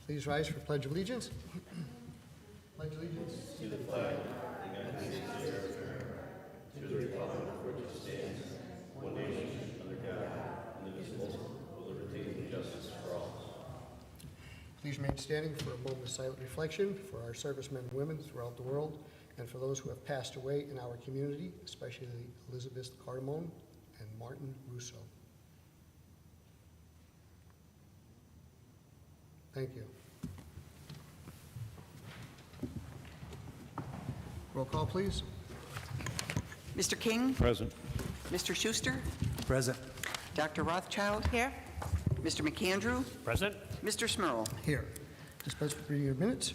Please rise for Pledge of Allegiance. Pledge allegiance to the flag of the United States of America, to the republic for which it stands, one nation, under God, indivisible, with liberty and justice for all. Please remain standing for a moment of silent reflection for our servicemen and women throughout the world, and for those who have passed away in our community, especially Elizabeth Cardamone and Martin Russo. Thank you. Roll call, please. Mr. King? Present. Mr. Schuster? Present. Dr. Rothchild? Here. Mr. McAndrew? Present. Mr. Smurl? Here. Dispense with reading of minutes.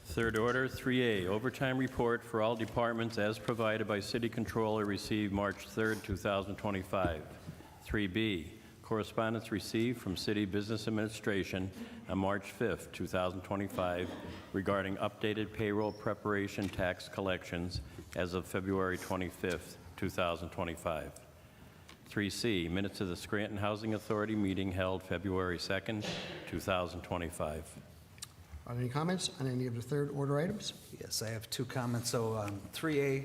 Third order, 3A, overtime report for all departments as provided by City Controller received March 3rd, 2025. 3B, correspondence received from City Business Administration on March 5th, 2025 regarding updated payroll preparation tax collections as of February 25th, 2025. 3C, minutes of the Scranton Housing Authority meeting held February 2nd, 2025. Are there any comments on any of the third order items? Yes, I have two comments. So 3A,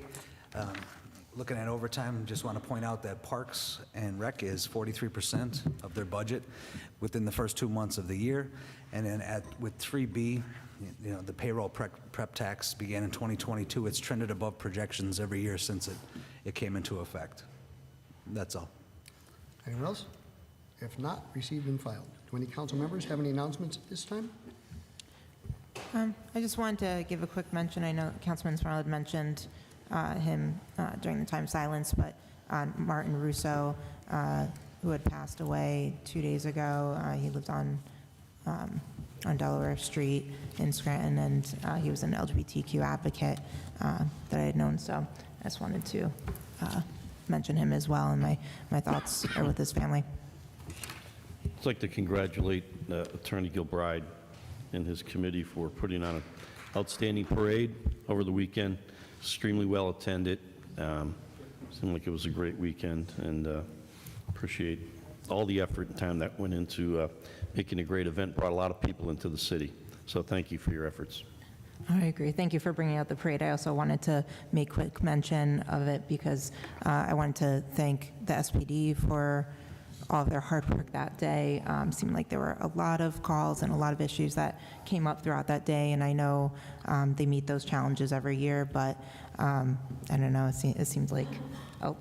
looking at overtime, just want to point out that Parks and Rec is 43% of their budget within the first 2 months of the year. And then with 3B, you know, the payroll prep tax began in 2022. It's trended above projections every year since it came into effect. That's all. Anyone else? If not, received and filed. Do any council members have any announcements at this time? I just wanted to give a quick mention. I know Councilman Smurl had mentioned him during the time of silence, but Martin Russo, who had passed away 2 days ago, he lived on Delaware Street in Scranton, and he was an LGBTQ advocate that I had known, so I just wanted to mention him as well, and my thoughts are with his family. I'd like to congratulate Attorney Gilbride and his committee for putting on an outstanding parade over the weekend. Extremely well attended. Seemed like it was a great weekend, and appreciate all the effort and time that went into making a great event. Brought a lot of people into the city. So thank you for your efforts. I agree. Thank you for bringing out the parade. I also wanted to make quick mention of it because I wanted to thank the SPD for all of their hard work that day. Seemed like there were a lot of calls and a lot of issues that came up throughout that day, and I know they meet those challenges every year, but I don't know, it seems like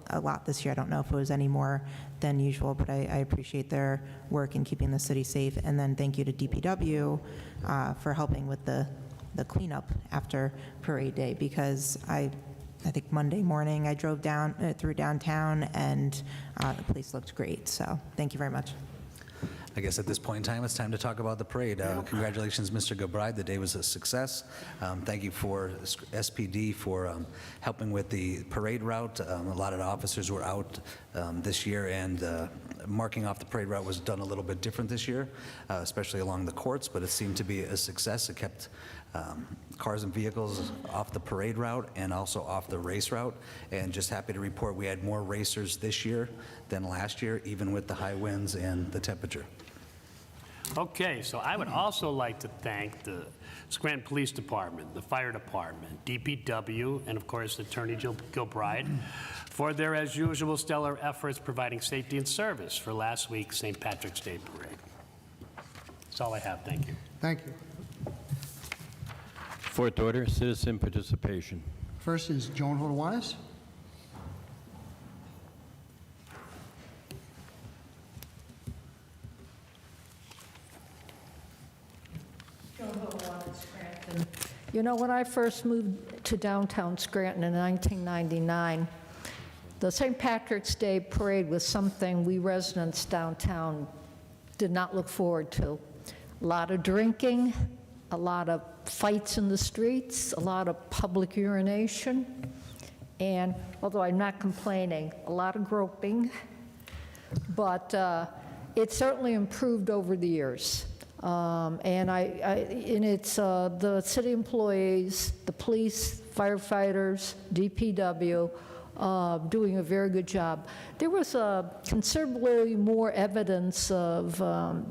a lot this year. I don't know if it was any more than usual, but I appreciate their work in keeping the city safe. And then thank you to DPW for helping with the cleanup after parade day, because I think Monday morning I drove through downtown, and the place looked great. So thank you very much. I guess at this point in time, it's time to talk about the parade. Congratulations, Mr. Gilbride. The day was a success. Thank you for SPD for helping with the parade route. A lot of the officers were out this year, and marking off the parade route was done a little bit different this year, especially along the courts, but it seemed to be a success. It kept cars and vehicles off the parade route and also off the race route, and just happy to report we had more racers this year than last year, even with the high winds and the temperature. Okay, so I would also like to thank the Scranton Police Department, the Fire Department, DPW, and of course Attorney Gilbride for their, as usual, stellar efforts providing safety and service for last week's St. Patrick's Day Parade. That's all I have. Thank you. Thank you. Fourth order, citizen participation. First is Joan Hodowanis. You know, when I first moved to downtown Scranton in 1999, the St. Patrick's Day Parade was something we residents downtown did not look forward to. A lot of drinking, a lot of fights in the streets, a lot of public urination, and although I'm not complaining, a lot of groping, but it certainly improved over the years. And it's the city employees, the police, firefighters, DPW, doing a very good job. There was considerably more evidence of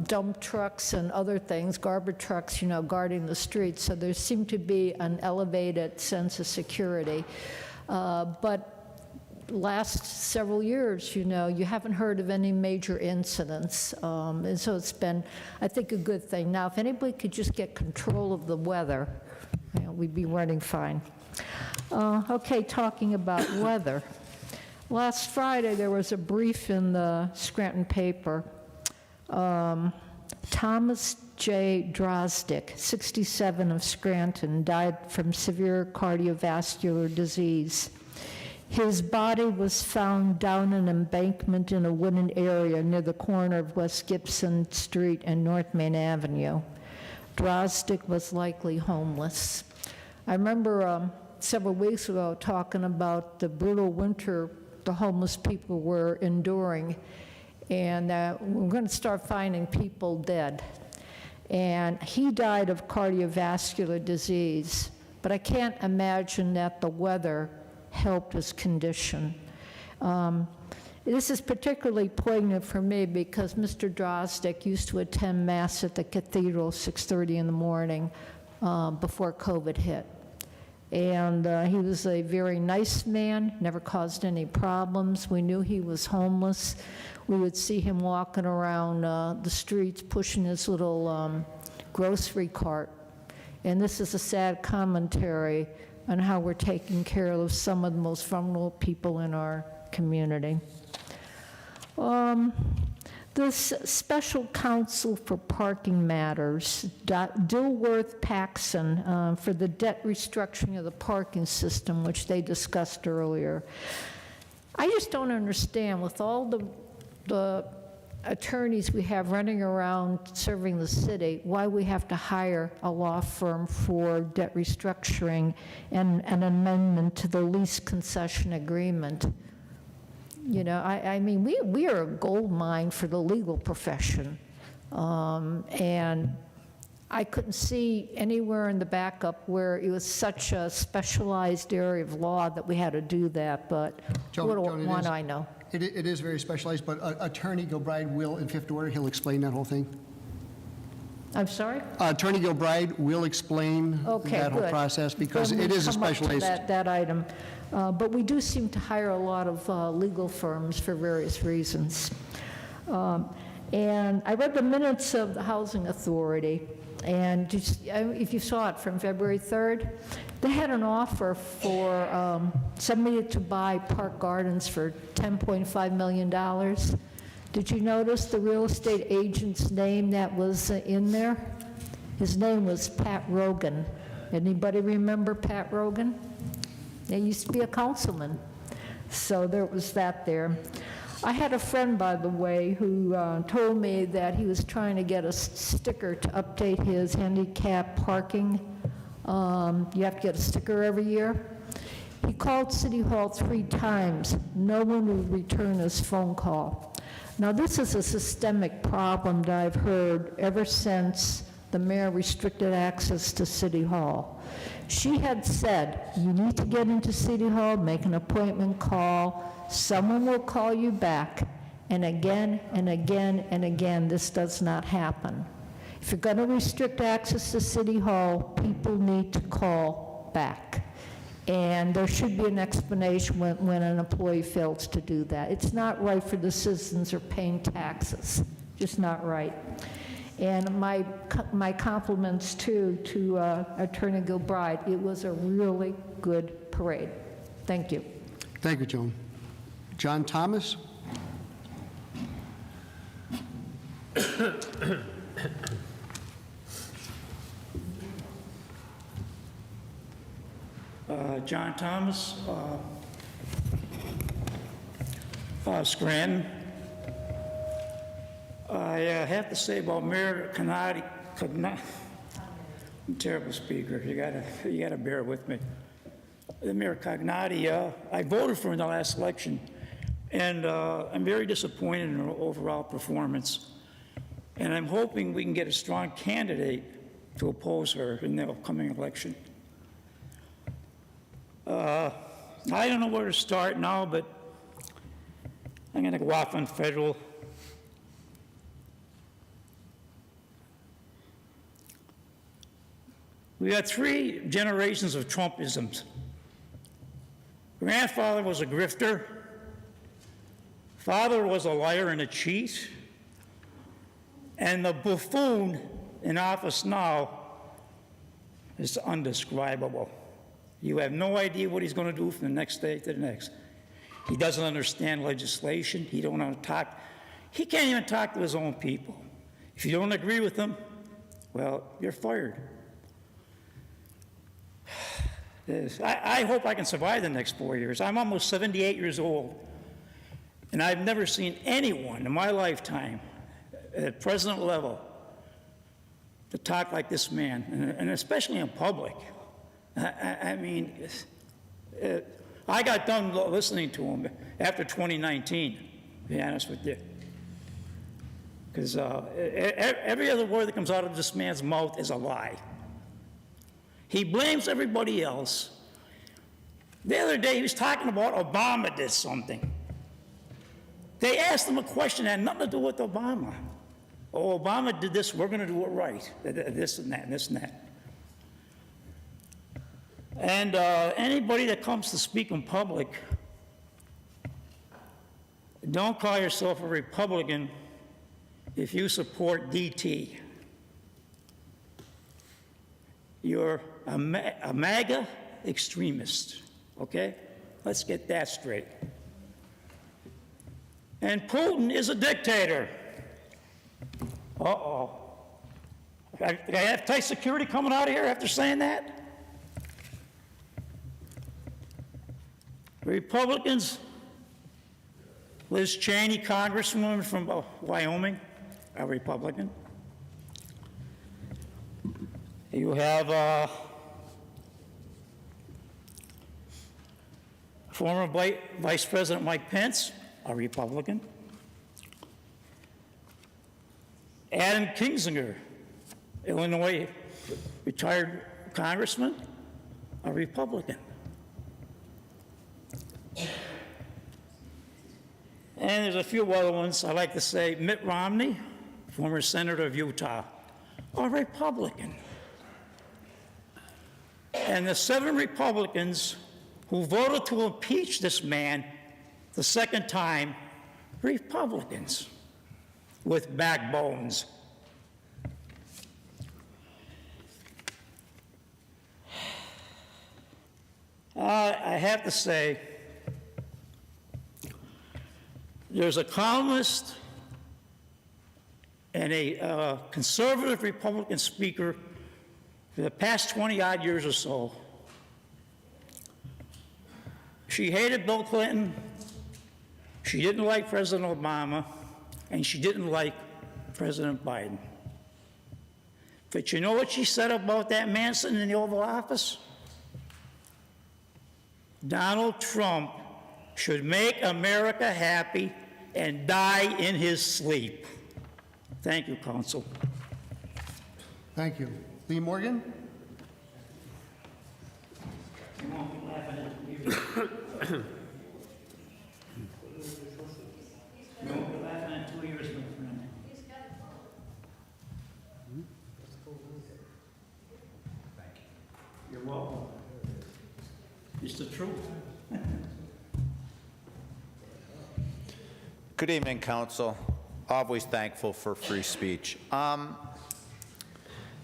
dump trucks and other things, garbage trucks, guarding the streets, so there seemed to be an elevated sense of security. But last several years, you haven't heard of any major incidents, and so it's been, I think, a good thing. Now, if anybody could just get control of the weather, we'd be running fine. Okay, talking about weather. Last Friday, there was a brief in the Scranton paper. Thomas J. Drozdick, 67, of Scranton, died from severe cardiovascular disease. His body was found down an embankment in a wooded area near the corner of West Gibson Street and North Main Avenue. Drozdick was likely homeless. I remember several weeks ago talking about the brutal winter the homeless people were enduring, and we're going to start finding people dead. And he died of cardiovascular disease, but I can't imagine that the weather helped his condition. This is particularly poignant for me because Mr. Drozdick used to attend Mass at the cathedral 6:30 in the morning before COVID hit. And he was a very nice man, never caused any problems. We knew he was homeless. We would see him walking around the streets pushing his little grocery cart. And this is a sad commentary on how we're taking care of some of the most vulnerable people in our community. This special counsel for parking matters, Dilworth Paxson, for the debt restructuring of the parking system, which they discussed earlier. I just don't understand, with all the attorneys we have running around serving the city, why we have to hire a law firm for debt restructuring and an amendment to the lease concession agreement. I mean, we are a gold mine for the legal profession. And I couldn't see anywhere in the backup where it was such a specialized area of law that we had to do that, but what do I know? It is very specialized, but Attorney Gilbride will, in fifth order, he'll explain that whole thing. I'm sorry? Attorney Gilbride will explain that whole process because it is a specialized. That item. But we do seem to hire a lot of legal firms for various reasons. And I read the minutes of the Housing Authority, and if you saw it from February 3rd, they had an offer for somebody to buy Park Gardens for $10.5 million. Did you notice the real estate agent's name that was in there? His name was Pat Rogan. Anybody remember Pat Rogan? He used to be a councilman. So there was that there. I had a friend, by the way, who told me that he was trying to get a sticker to update his handicap parking. You have to get a sticker every year. He called City Hall 3 times. No one would return his phone call. Now, this is a systemic problem that I've heard ever since the mayor restricted access to City Hall. She had said, you need to get into City Hall, make an appointment call, someone will call you back, and again and again and again, this does not happen. If you're going to restrict access to City Hall, people need to call back. And there should be an explanation when an employee fails to do that. It's not right for the citizens who are paying taxes, just not right. And my compliments, too, to Attorney Gilbride. It was a really good parade. Thank you. Thank you, Joan. John Thomas? John Thomas, Scranton. I have to say about Mayor I'm a terrible speaker. You gotta bear with me. Mayor Cognati, I voted for him in the last election, and I'm very disappointed in her overall performance. And I'm hoping we can get a strong candidate to oppose her in the upcoming election. I don't know where to start now, but I'm going to go off on federal. We got 3 generations of Trumpisms. Grandfather was a grifter. Father was a liar and a cheat. And the buffoon in office now is undescribable. You have no idea what he's going to do from the next day to the next. He doesn't understand legislation. He don't want to talk. He can't even talk to his own people. If you don't agree with him, well, you're fired. I hope I can survive the next 4 years. I'm almost 78 years old, and I've never seen anyone in my lifetime at president level to talk like this man, and especially in public. I mean, I got done listening to him after 2019, to be honest with you. Because every other word that comes out of this man's mouth is a lie. He blames everybody else. The other day, he was talking about Obama did something. They asked him a question that had nothing to do with Obama. Oh, Obama did this, we're going to do it right. This and that, and this and that. And anybody that comes to speak in public, don't call yourself a Republican if you support DT. You're a MAGA extremist, okay? Let's get that straight. And Putin is a dictator. Uh-oh. Did I have tight security coming out of here after saying that? Republicans, Liz Cheney, Congresswoman from Wyoming, a Republican. You have former Vice President Mike Pence, a Republican. Adam Kinzinger, Illinois retired congressman, a Republican. And there's a few other ones. I like to say Mitt Romney, former senator of Utah, a Republican. And the 7 Republicans who voted to impeach this man the second time, Republicans with backbones. I have to say, there's a columnist and a conservative Republican speaker for the past 20-odd years or so. She hated Bill Clinton, she didn't like President Obama, and she didn't like President Biden. But you know what she said about that man sitting in the Oval Office? Donald Trump should make America happy and die in his sleep. Thank you, Counsel. Thank you. Lee Morgan? You won't be laughing at me. You won't be laughing at 2 years, my friend. You're welcome. It's the truth. Good evening, Council. Always thankful for free speech.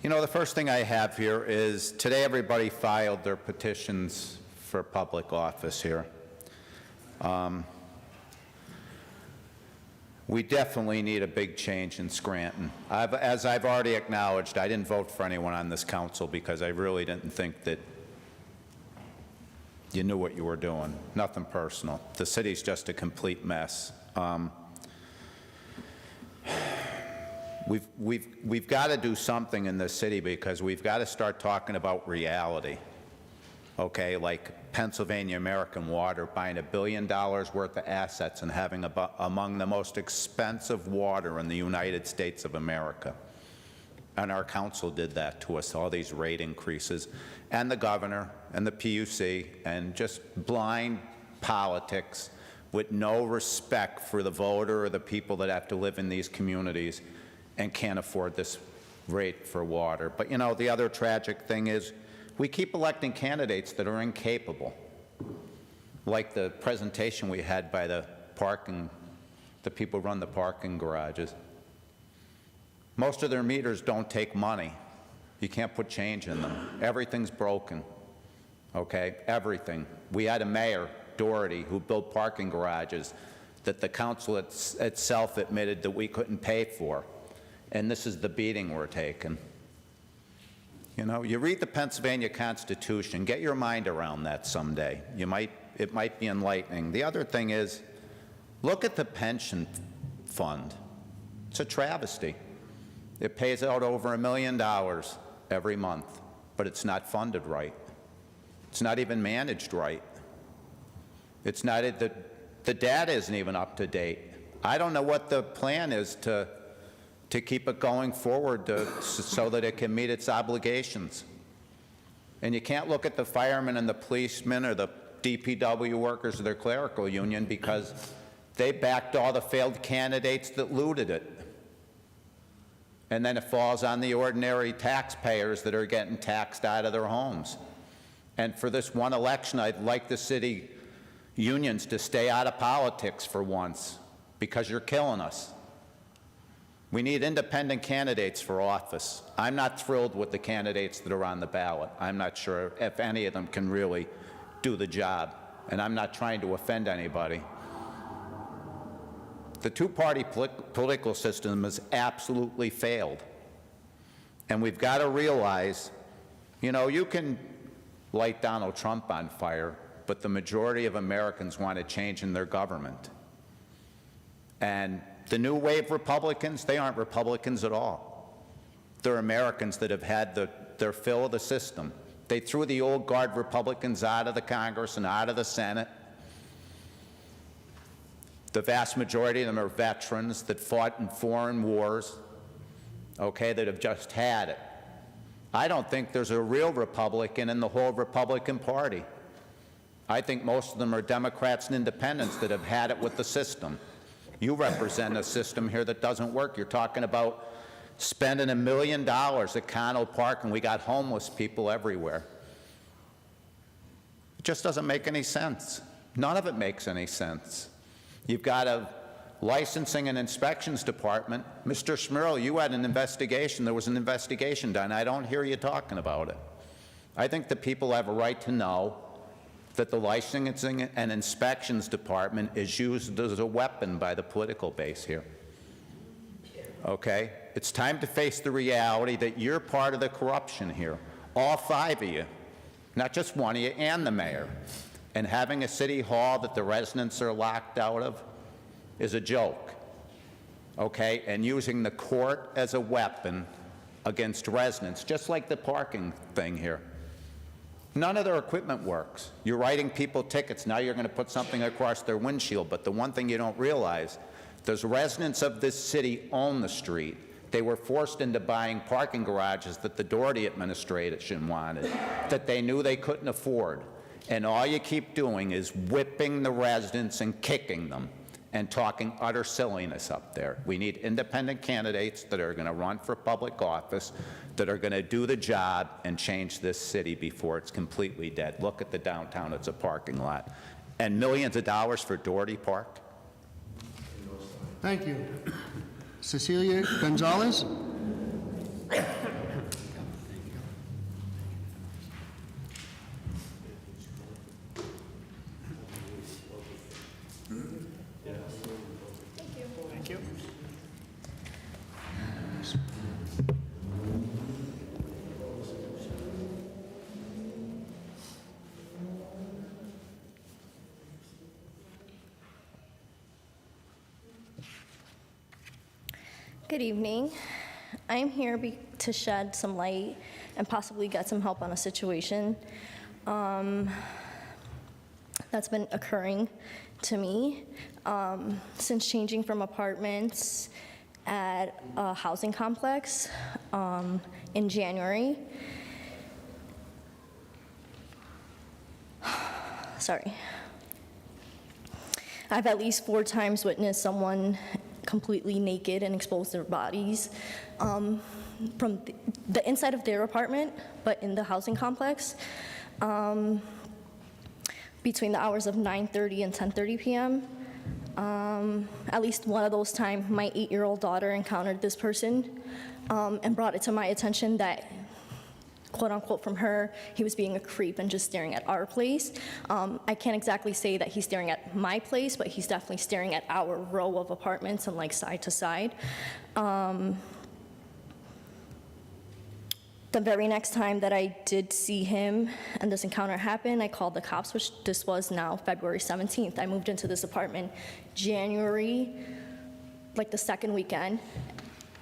You know, the first thing I have here is today everybody filed their petitions for public office here. We definitely need a big change in Scranton. As I've already acknowledged, I didn't vote for anyone on this council because I really didn't think that you knew what you were doing. Nothing personal. The city's just a complete mess. We've got to do something in this city because we've got to start talking about reality. Okay, like Pennsylvania American Water buying $1 billion worth of assets and having among the most expensive water in the United States of America. And our council did that to us, all these rate increases, and the governor and the PUC, and just blind politics with no respect for the voter or the people that have to live in these communities and can't afford this rate for water. But you know, the other tragic thing is we keep electing candidates that are incapable, like the presentation we had by the people who run the parking garages. Most of their meters don't take money. You can't put change in them. Everything's broken, okay? Everything. We had a mayor, Doherty, who built parking garages that the council itself admitted that we couldn't pay for. And this is the beating we're taking. You know, you read the Pennsylvania Constitution, get your mind around that someday. It might be enlightening. The other thing is, look at the pension fund. It's a travesty. It pays out over $1 million every month, but it's not funded right. It's not even managed right. It's not, the data isn't even up to date. I don't know what the plan is to keep it going forward so that it can meet its obligations. And you can't look at the firemen and the policemen or the DPW workers or their clerical union because they backed all the failed candidates that looted it. And then it falls on the ordinary taxpayers that are getting taxed out of their homes. And for this one election, I'd like the city unions to stay out of politics for once, because you're killing us. We need independent candidates for office. I'm not thrilled with the candidates that are on the ballot. I'm not sure if any of them can really do the job, and I'm not trying to offend anybody. The two-party political system has absolutely failed. And we've got to realize, you know, you can light Donald Trump on fire, but the majority of Americans want a change in their government. And the new wave Republicans, they aren't Republicans at all. They're Americans that have had their fill of the system. They threw the old guard Republicans out of the Congress and out of the Senate. The vast majority of them are veterans that fought in foreign wars, okay, that have just had it. I don't think there's a real Republican in the whole Republican Party. I think most of them are Democrats and independents that have had it with the system. You represent a system here that doesn't work. You're talking about spending $1 million at Connell Park, and we got homeless people everywhere. It just doesn't make any sense. None of it makes any sense. You've got a licensing and inspections department. Mr. Smurl, you had an investigation. There was an investigation done. I don't hear you talking about it. I think the people have a right to know that the licensing and inspections department is used as a weapon by the political base here. Okay? It's time to face the reality that you're part of the corruption here. All 5 of you, not just one of you, and the mayor. And having a city hall that the residents are locked out of is a joke, okay? And using the court as a weapon against residents, just like the parking thing here. None of their equipment works. You're writing people tickets. Now you're going to put something across their windshield. But the one thing you don't realize, those residents of this city own the street. They were forced into buying parking garages that the Doherty administration wanted, that they knew they couldn't afford. And all you keep doing is whipping the residents and kicking them and talking utter silliness up there. We need independent candidates that are going to run for public office, that are going to do the job and change this city before it's completely dead. Look at the downtown, it's a parking lot. And millions of dollars for Doherty Park. Thank you. Cecilia Gonzalez? Thank you. Good evening. I'm here to shed some light and possibly get some help on a situation that's been occurring to me since changing from apartments at a housing complex in January. Sorry. I've at least 4 times witnessed someone completely naked and expose their bodies from the inside of their apartment, but in the housing complex, between the hours of 9:30 and 10:30 p.m. At least one of those times, my 8-year-old daughter encountered this person and brought it to my attention that, quote unquote, from her, he was being a creep and just staring at our place. I can't exactly say that he's staring at my place, but he's definitely staring at our row of apartments and like side to side. The very next time that I did see him and this encounter happened, I called the cops, which this was now February 17th. I moved into this apartment January, like the second weekend,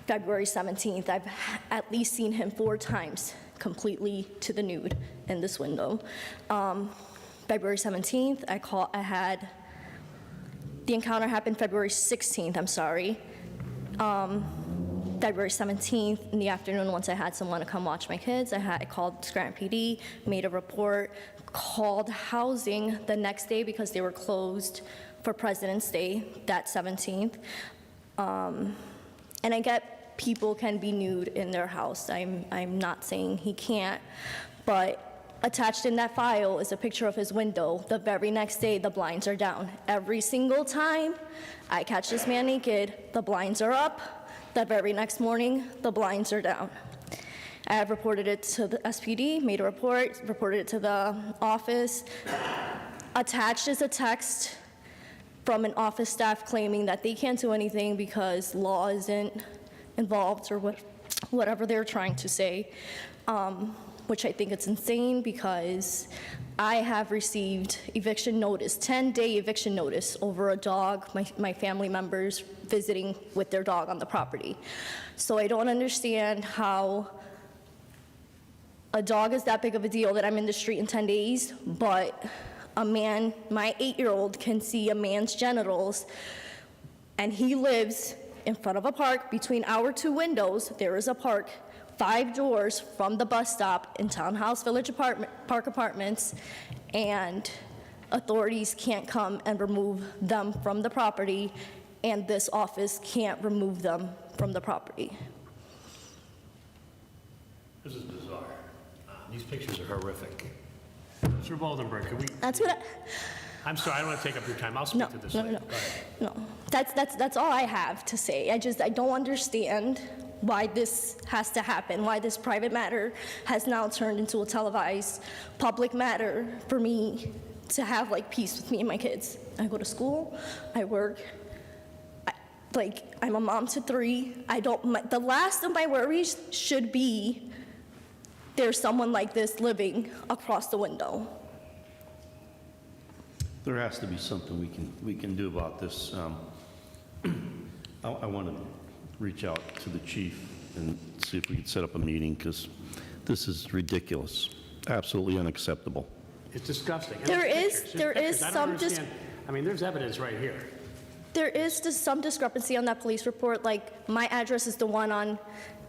February 17th. I've at least seen him 4 times completely to the nude in this window. February 17th, the encounter happened February 16th, I'm sorry. February 17th in the afternoon, once I had someone to come watch my kids, I called Scranton PD, made a report, called housing the next day because they were closed for President's Day, that 17th. And I get people can be nude in their house. I'm not saying he can't, but attached in that file is a picture of his window. The very next day, the blinds are down. Every single time I catch this man naked, the blinds are up. The very next morning, the blinds are down. I have reported it to the SPD, made a report, reported it to the office. Attached is a text from an office staff claiming that they can't do anything because law isn't involved or whatever they're trying to say, which I think it's insane because I have received eviction notice, 10-day eviction notice over a dog, my family members visiting with their dog on the property. So I don't understand how a dog is that big of a deal that I'm in the street in 10 days, but a man, my 8-year-old, can see a man's genitals, and he lives in front of a park. Between our 2 windows, there is a park 5 doors from the bus stop in Townhouse Village Park Apartments, and authorities can't come and remove them from the property, and this office can't remove them from the property. This is bizarre. These pictures are horrific. Mr. Voldenberg, can we? That's what I'm sorry, I don't want to take up your time. I'll speak to this later. Go ahead. No. That's all I have to say. I don't understand why this has to happen, why this private matter has now turned into a televised public matter for me to have like peace with me and my kids. I go to school, I work, I'm a mom to 3. The last of my worries should be there's someone like this living across the window. There has to be something we can do about this. I want to reach out to the chief and see if we can set up a meeting, because this is ridiculous, absolutely unacceptable. It's disgusting. And There there's is pictures. I don't some understand. I mean, there's evidence right here. There is just some discrepancy on that police report. Like, my address is the one on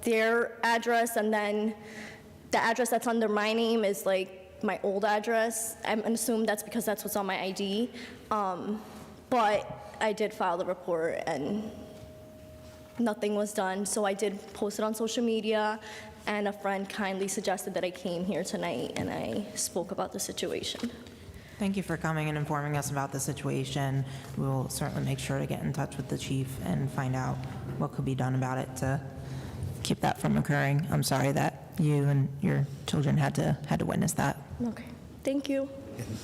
their address, and then the address that's under my name is like my old address. I'm assuming that's because that's what's on my ID. But I did file the report, and nothing was done. So I did post it on social media, and a friend kindly suggested that I came here tonight, and I spoke about the situation. Thank you for coming and informing us about the situation. We will certainly make sure to get in touch with the chief and find out what could be done about it to keep that from occurring. I'm sorry that you and your children had to witness that. Okay, thank you.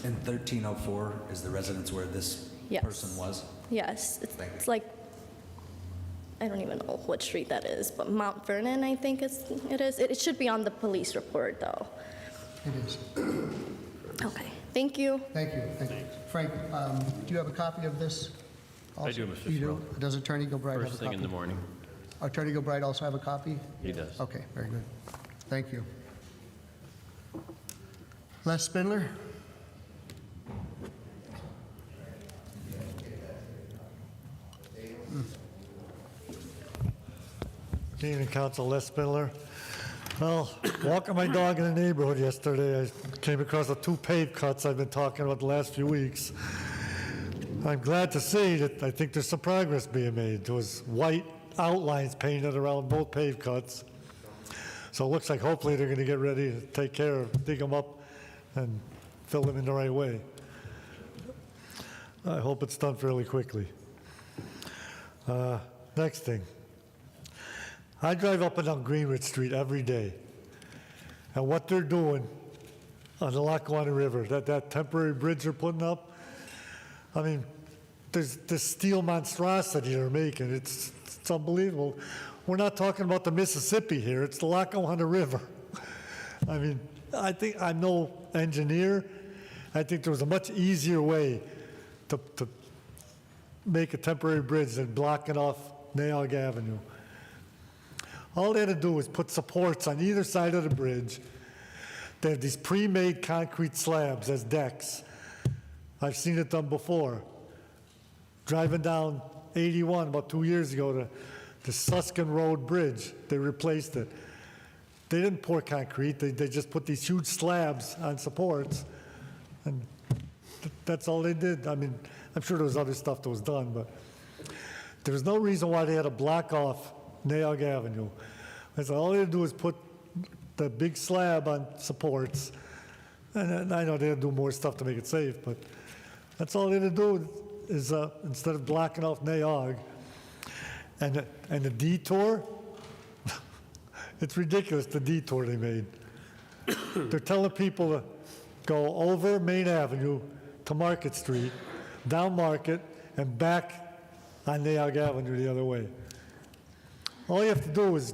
In 1304 is the residence where this Yes. person was? Yes, Thank you. it's like, I don't even know what street that is, but Mount Vernon, I think it is. It should be on the police report, though. It is. Okay, thank you. Thank you. Frank, do you have a copy of this? I do, Mr. You do? Smurl. Does Attorney Gilbride have a copy? First thing in the morning. Attorney Gilbride also have a copy? He does. Okay, very good. Thank you. Les Spindler? Good evening, Council. Les Spindler. Well, walking my dog in the neighborhood yesterday, I came across the 2 pave cuts I've been talking about the last few weeks. I'm glad to see that I think there's some progress being made. There was white outlines painted around both pave cuts. So it looks like hopefully they're going to get ready to take care of, dig them up and fill them in the right way. I hope it's done fairly quickly. Next thing. I drive up and down Greenwich Street every day. And what they're doing on the Lackawanna River, that temporary bridge they're putting up, I mean, there's this steel monstrosity they're making. It's unbelievable. We're not talking about the Mississippi here. It's the Lackawanna River. I mean, I think, I'm no engineer. I think there was a much easier way to make a temporary bridge than blocking off Naog Avenue. All they had to do was put supports on either side of the bridge. They have these pre-made concrete slabs as decks. I've seen it done before. Driving down 81 about 2 years ago, the Suskin Road Bridge, they replaced it. They didn't pour concrete, they just put these huge slabs on supports, and that's all they did. I mean, I'm sure there was other stuff that was done, but there was no reason why they had to block off Naog Avenue. I said, all they had to do is put the big slab on supports, and I know they had to do more stuff to make it safe, but that's all they had to do is, instead of blocking off Naog, and the detour, it's ridiculous, the detour they made. They're telling people to go over Main Avenue to Market Street, down Market, and back on Naog Avenue the other way. All you have to do is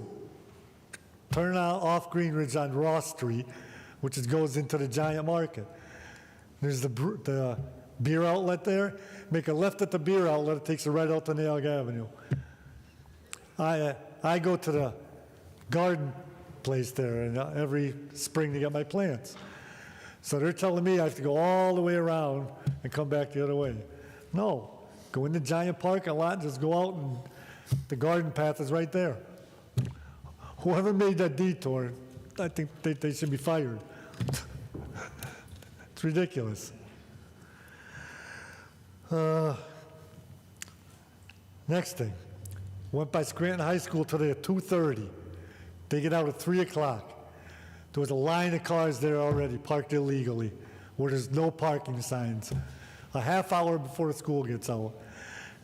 turn out off Greenridge on Ross Street, which goes into the giant market. There's the beer outlet there. Make a left at the beer outlet, it takes you right out to Naog Avenue. I go to the garden place there and every spring to get my plants. So they're telling me I have to go all the way around and come back the other way. No, go in the giant parking lot and just go out, and the garden path is right there. Whoever made that detour, I think they should be fired. It's ridiculous. Next thing, went by Scranton High School today at 2:30. They get out at 3 o'clock. There was a line of cars there already parked illegally, where there's no parking signs. A half hour before the school gets out.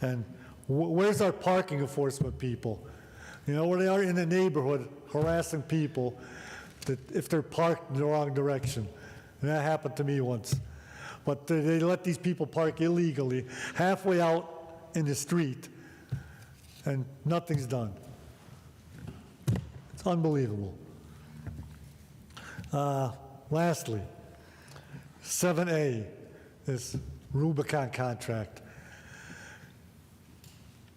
And where's our parking enforcement people? You know, where they are in the neighborhood harassing people that if they're parked in the wrong direction. And that happened to me once. But they let these people park illegally halfway out in the street, and nothing's done. It's unbelievable. Lastly, 7A, this Rubicon contract.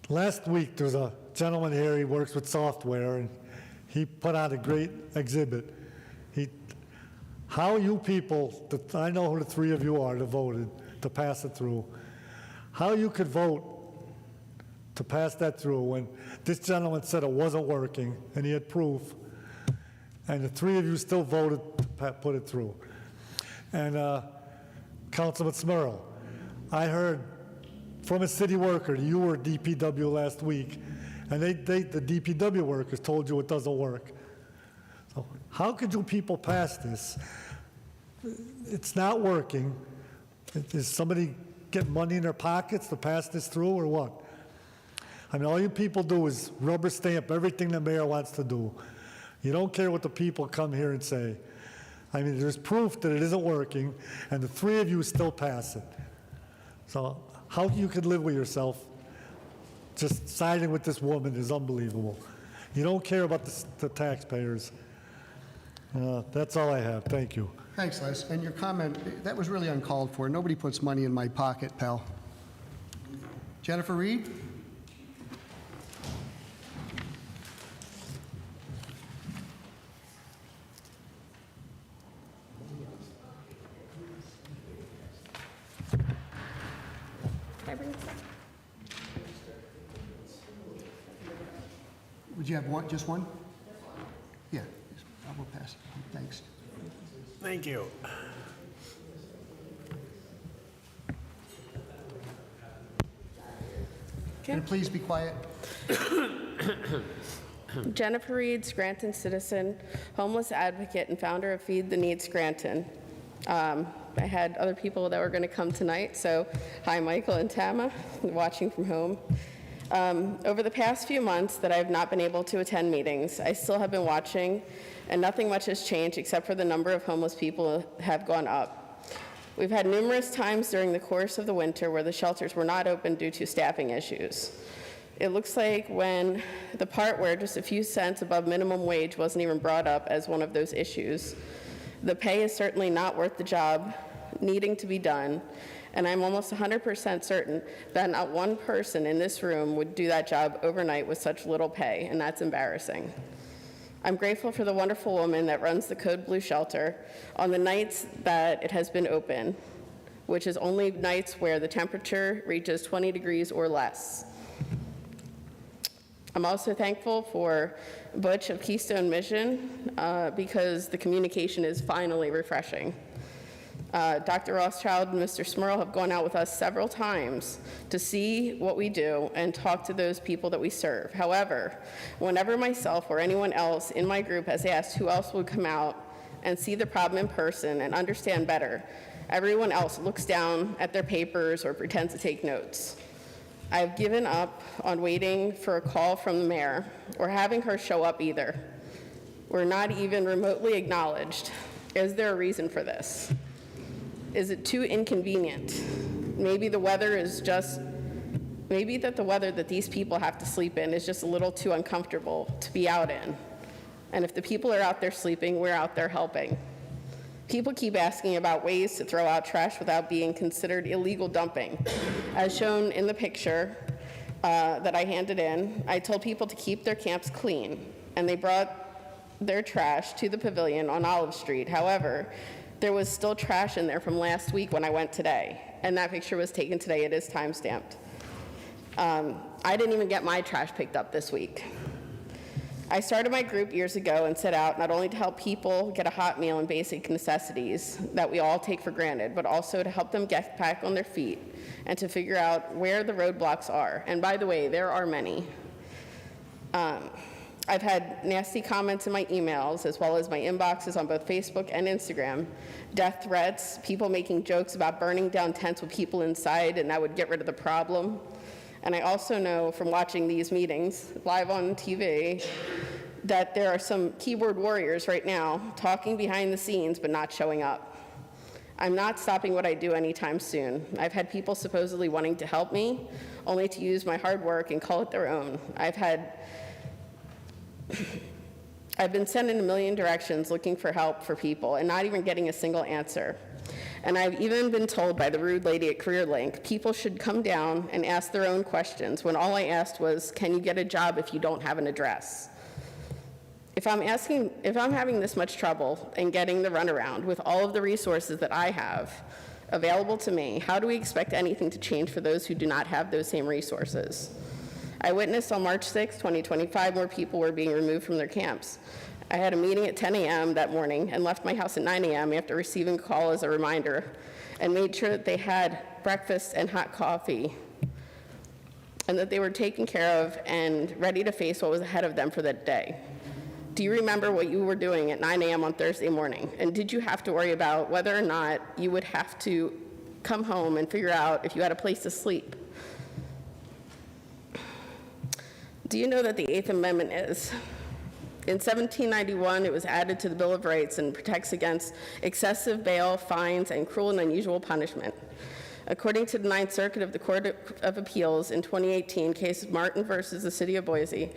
Last week, there was a gentleman here, he works with software, and he put out a great exhibit. How you people, I know who the 3 of you are that voted to pass it through, how you could vote to pass that through when this gentleman said it wasn't working, and he had proof, and the 3 of you still voted to put it through. And Councilman Smurl, I heard from a city worker, you were DPW last week, and the DPW workers told you it doesn't work. So how could you people pass this? It's not working. Is somebody getting money in their pockets to pass this through, or what? I mean, all you people do is rubber stamp everything the mayor wants to do. You don't care what the people come here and say. I mean, there's proof that it isn't working, and the 3 of you still pass it. So how you could live with yourself just siding with this woman is unbelievable. You don't care about the taxpayers. That's all I have. Thank you. Thanks, Les. And your comment, that was really uncalled for. Nobody puts money in my pocket, pal. Jennifer Reed? you have one, just one? Yeah, I will pass. Thanks. Thank you. Can you please be quiet? Jennifer Reed, Scranton citizen, homeless advocate, and founder of Feed the Need Scranton. I had other people that were going to come tonight, so hi, Michael and Tama, watching from home. Over the past few months that I have not been able to attend meetings, I still have been watching, and nothing much has changed except for the number of homeless people have gone up. We've had numerous times during the course of the winter where the shelters were not open due to staffing issues. It looks like when the part where just a few cents above minimum wage wasn't even brought up as one of those issues. The pay is certainly not worth the job needing to be done, and I'm almost 100% certain that not one person in this room would do that job overnight with such little pay, and that's embarrassing. I'm grateful for the wonderful woman that runs the Code Blue shelter on the nights that it has been open, which is only nights where the temperature reaches 20 degrees or less. I'm also thankful for Butch of Keystone Mission because the communication is finally refreshing. Dr. Rothchild and Mr. Smurl have gone out with us several times to see what we do and talk to those people that we serve. However, whenever myself or anyone else in my group has asked who else would come out and see the problem in person and understand better, everyone else looks down at their papers or pretends to take notes. I've given up on waiting for a call from the mayor or having her show up either. We're not even remotely acknowledged. Is there a reason for this? Is it too inconvenient? Maybe the weather that these people have to sleep in is just a little too uncomfortable to be out in. And if the people are out there sleeping, we're out there helping. People keep asking about ways to throw out trash without being considered illegal dumping. As shown in the picture that I handed in, I told people to keep their camps clean, and they brought their trash to the pavilion on Olive Street. However, there was still trash in there from last week when I went today, and that picture was taken today. It is time-stamped. I didn't even get my trash picked up this week. I started my group years ago and set out not only to help people get a hot meal and basic necessities that we all take for granted, but also to help them get back on their feet and to figure out where the roadblocks are. And by the way, there are many. I've had nasty comments in my emails, as well as my inboxes on both Facebook and Instagram, death threats, people making jokes about burning down tents with people inside, and that would get rid of the problem. And I also know from watching these meetings live on TV that there are some keyboard warriors right now talking behind the scenes but not showing up. I'm not stopping what I do anytime soon. I've had people supposedly wanting to help me, only to use my hard work and call it their own. I've been sent in a million directions looking for help for people and not even getting a single answer. And I've even been told by the rude lady at CareerLink, people should come down and ask their own questions, when all I asked was, can you get a job if you don't have an address? If I'm having this much trouble in getting the runaround with all of the resources that I have available to me, how do we expect anything to change for those who do not have those same resources? I witnessed on March 6, 2025, more people were being removed from their camps. I had a meeting at 10 a.m. that morning and left my house at 9 a.m. after receiving a call as a reminder, and made sure that they had breakfast and hot coffee and that they were taken care of and ready to face what was ahead of them for that day. Do you remember what you were doing at 9 a.m. on Thursday morning? And did you have to worry about whether or not you would have to come home and figure out if you had a place to sleep? Do you know that the Eighth Amendment is? In 1791, it was added to the Bill of Rights and protects against excessive bail, fines, and cruel and unusual punishment. According to the Ninth Circuit of the Court of Appeals in 2018, case Martin versus the City of Boise,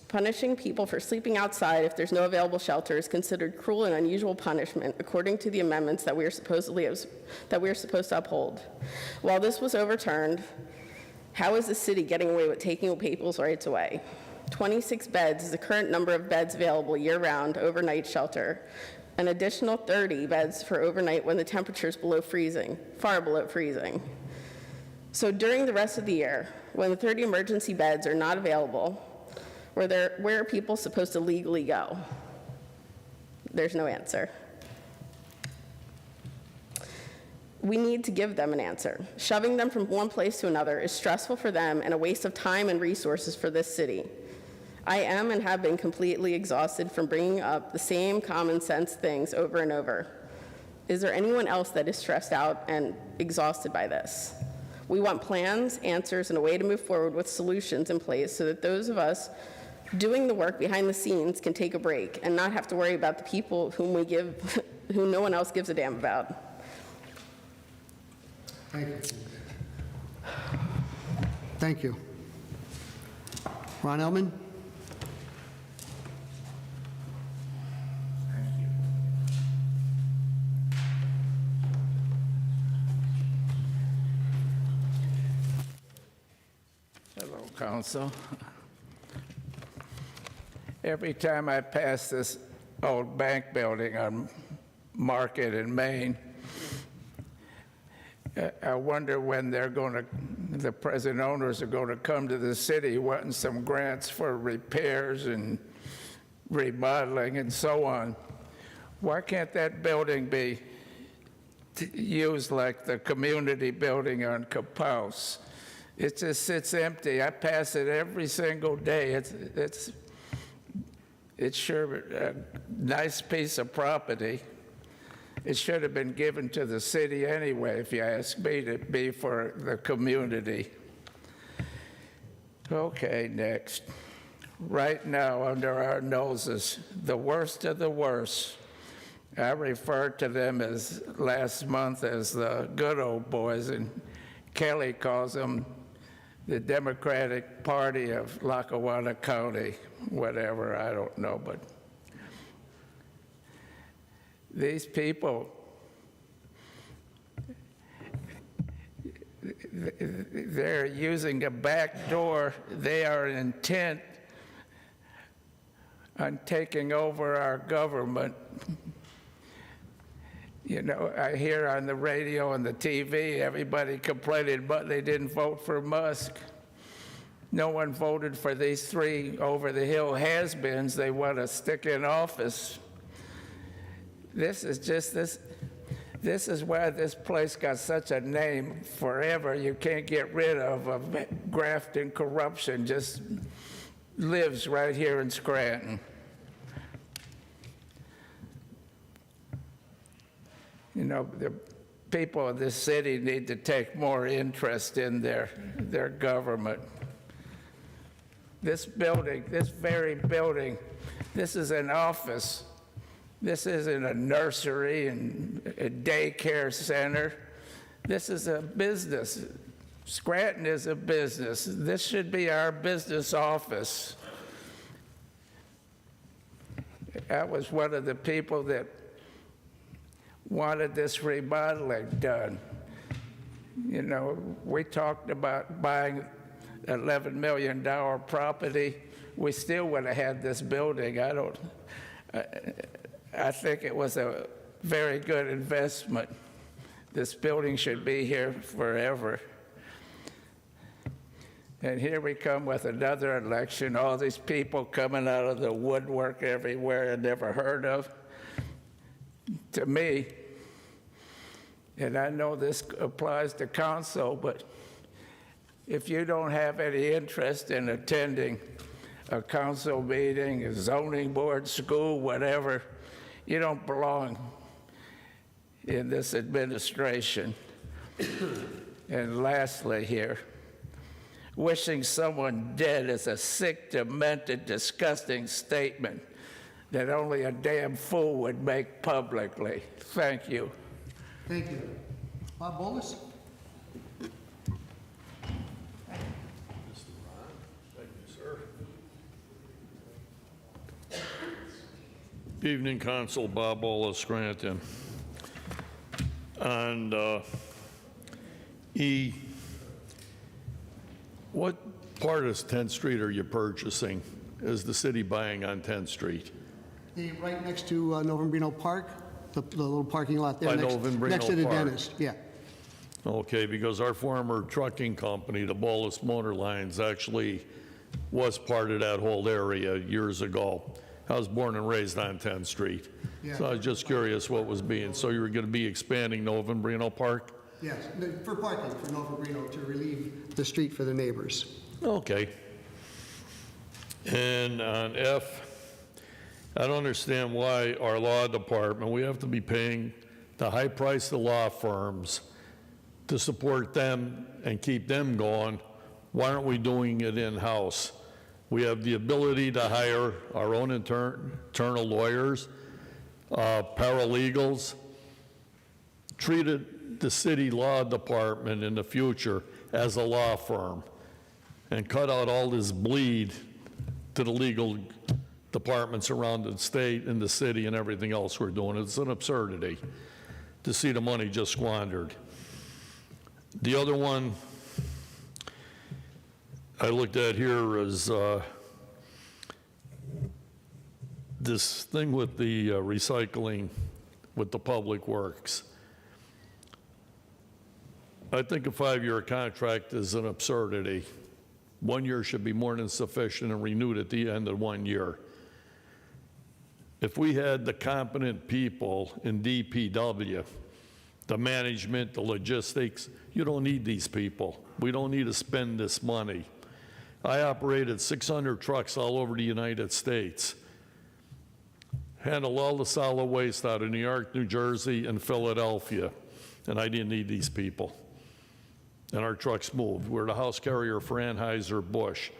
punishing people for sleeping outside if there's no available shelter is considered cruel and unusual punishment, according to the amendments that we are supposed to uphold. While this was overturned, how is the city getting away with taking people's rights away? 26 beds is the current number of beds available year-round overnight shelter. An additional 30 beds for overnight when the temperature is below freezing, far below freezing. So during the rest of the year, when the 30 emergency beds are not available, Where are people supposed to legally go? There's no answer. We need to give them an answer. Shoving them from one place to another is stressful for them and a waste of time and resources for this city. I am and have been completely exhausted from bringing up the same common sense things over and over. Is there anyone else that is stressed out and exhausted by this? We want plans, answers, and a way to move forward with solutions in place so that those of us doing the work behind the scenes can take a break and not have to worry about the people whom no one else gives a damn about. Thank you. Thank you. Ron Elman? Hello, Council. Every time I pass this old bank building on Market in Maine, I wonder when the present owners are going to come to the city wanting some grants for repairs and remodeling and so on. Why can't that building be used like the community building on Capouse? It just sits empty. I pass it every single day. It's sure a nice piece of property. It should have been given to the city anyway, if you ask me, to be for the community. Okay, next. Right now, under our noses, the worst of the worst. I referred to them as last month as the good old boys, and Kelly calls them the Democratic Party of Lackawanna County, whatever, I don't know, but these people, they're using a back door. They are intent on taking over our government. You know, I hear on the radio and the TV, everybody complaining, but they didn't vote for Musk. No one voted for these three over-the-hill has-beens they want to stick in office. This is why this place got such a name forever. You can't get rid of graft and corruption, just lives right here in Scranton. You know, the people of this city need to take more interest in their government. This building, this very building, this is an office. This isn't a nursery and a daycare center. This is a business. Scranton is a business. This should be our business office. I was one of the people that wanted this remodeling done. You know, we talked about buying $11 million property. We still would have had this building. I think it was a very good investment. This building should be here forever. And here we come with another election, all these people coming out of the woodwork everywhere I never heard of. To me, and I know this applies to council, but if you don't have any interest in attending a council meeting, a zoning board, school, whatever, you don't belong in this administration. And lastly here, wishing someone dead is a sick, demented, disgusting statement that only a damn fool would make publicly. Thank you. Thank you. Bob Bolus? Evening, Council. Bob Ola, Scranton. And E, what part of 10th Street are you purchasing? Is the city buying on 10th Street? Right next to Novembrino Park, the little parking lot there. By next Novembrino to the Park. dentist, yeah. Okay, because our former trucking company, the Bolus Motor Lines, actually was part of that whole area years ago. I was born and raised on 10th Street. Yeah. So I was just curious what was being, so you were going to be expanding Novembrino Park? Yes, for parking, for Novembrino, to relieve the street for the neighbors. Okay. And on F, I don't understand why our law department, we have to be paying the high price of law firms to support them and keep them going. Why aren't we doing it in-house? We have the ability to hire our own internal lawyers, paralegals, treated the city law department in the future as a law firm and cut out all this bleed to the legal departments around the state and the city and everything else we're doing. It's an absurdity to see the money just squandered. The other one I looked at here is this thing with the recycling with the public works. I think a 5-year contract is an absurdity. 1 year should be more than sufficient and renewed at the end of 1 year. If we had the competent people in DPW, the management, the logistics, you don't need these people. We don't need to spend this money. I operated 600 trucks all over the United States, handled all the solid waste out of New York, New Jersey, and Philadelphia, and I didn't need these people. And our trucks moved. We're the house carrier for Anheuser-Busch,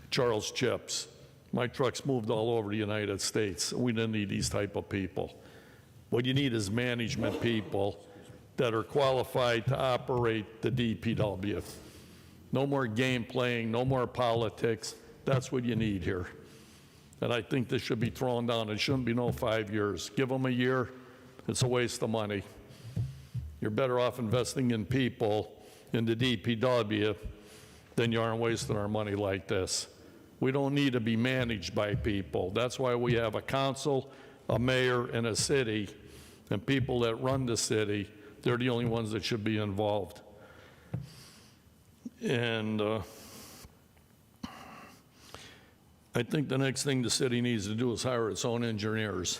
Charles Chips. My trucks moved all over the United States. We didn't need these type of people. What you need is management people that are qualified to operate the DPW. No more game playing, no more politics. That's what you need here. And I think this should be thrown down. It shouldn't be no 5 years. Give them a year. It's a waste of money. You're better off investing in people in the DPW than you are wasting our money like this. We don't need to be managed by people. That's why we have a council, a mayor, and a city, and people that run the city, they're the only ones that should be involved. And I think the next thing the city needs to do is hire its own engineers.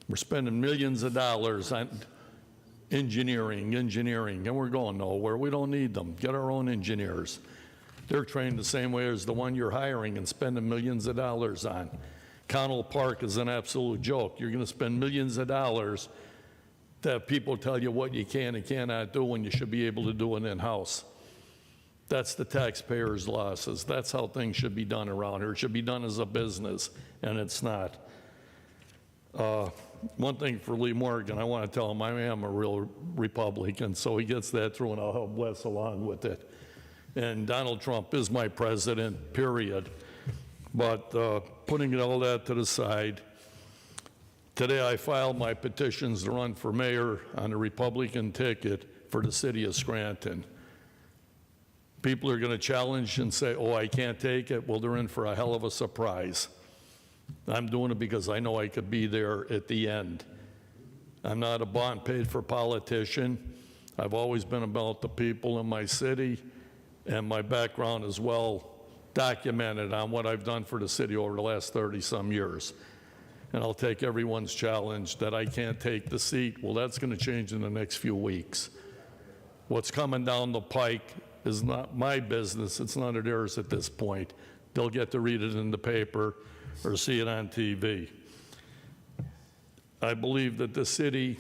We're spending millions of dollars on engineering, and we're going nowhere. We don't need them. Get our own engineers. They're trained the same way as the one you're hiring and spending millions of dollars on. Connell Park is an absolute joke. You're going to spend millions of dollars to have people tell you what you can and cannot do when you should be able to do it in-house. That's the taxpayers' losses. That's how things should be done around here. It should be done as a business, and it's not. One thing for Lee Morgan, I want to tell him I am a real Republican, so he gets that through, and I'll help bless along with it. And Donald Trump is my president, period. But putting all that to the side, today I filed my petitions to run for mayor on a Republican ticket for the city of Scranton. People are going to challenge and say, oh, I can't take it. Well, they're in for a hell of a surprise. I'm doing it because I know I could be there at the end. I'm not a bought and paid for politician. I've always been about the people in my city, and my background is well documented on what I've done for the city over the last 30-some years. And I'll take everyone's challenge that I can't take the seat. Well, that's going to change in the next few weeks. What's coming down the pike is not my business. It's none of theirs at this point. They'll get to read it in the paper or see it on TV. I believe that the city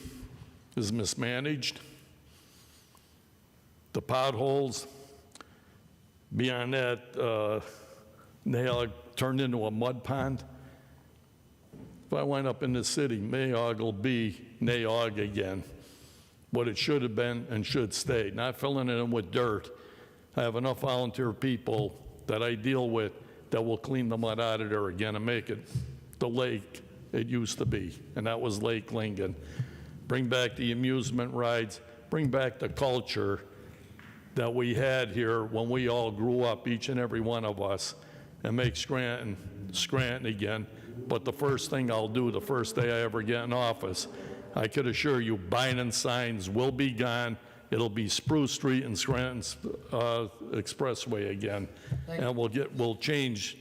is mismanaged. The potholes, beyond that, Naog turned into a mud pond. If I wind up in the city, Naog will be Naog again. What it should have been and should stay, not filling it in with dirt. I have enough volunteer people that I deal with that will clean the mud out of there again and make it the lake it used to be, and that was Lake Lincoln. Bring back the amusement rides, bring back the culture that we had here when we all grew up, each and every one of us, and make Scranton Scranton again. But the first thing I'll do the first day I ever get in office, I could assure you Biden signs will be gone, it'll be Spruce Street and Scranton Expressway again. And we'll change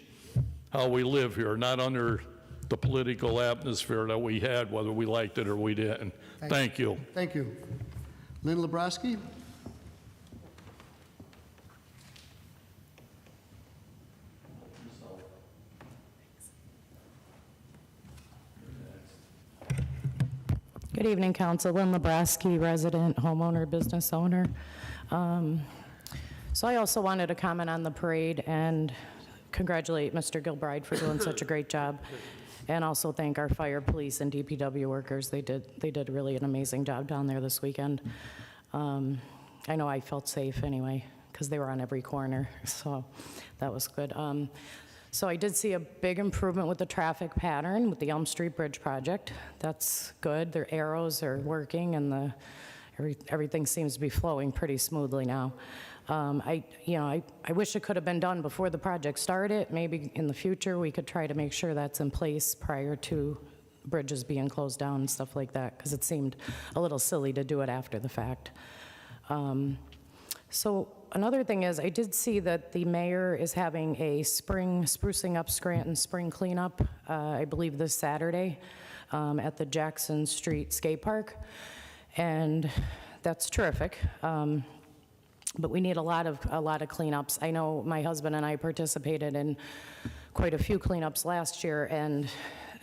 how we live here, not under the political atmosphere that we had, whether we liked it or we didn't. Thank you. Thank you. Lynn Lebrowski? Good evening, Council. Lynn Lebrowski, resident, homeowner, business owner. So I also wanted to comment on the parade and congratulate Mr. Gilbride for doing such a great job, and also thank our fire, police, and DPW workers. They did really an amazing job down there this weekend. I know I felt safe anyway, because they were on every corner, so that was good. So I did see a big improvement with the traffic pattern with the Elm Street Bridge project. That's good. Their arrows are working, and everything seems to be flowing pretty smoothly now. I wish it could have been done before the project started. Maybe in the future we could try to make sure that's in place prior to bridges being closed down and stuff like that, because it seemed a little silly to do it after the fact. So another thing is, I did see that the mayor is having a sprucing up Scranton spring cleanup, I believe this Saturday, at the Jackson Street Skate Park, and that's terrific. But we need a lot of cleanups. I know my husband and I participated in quite a few cleanups last year, and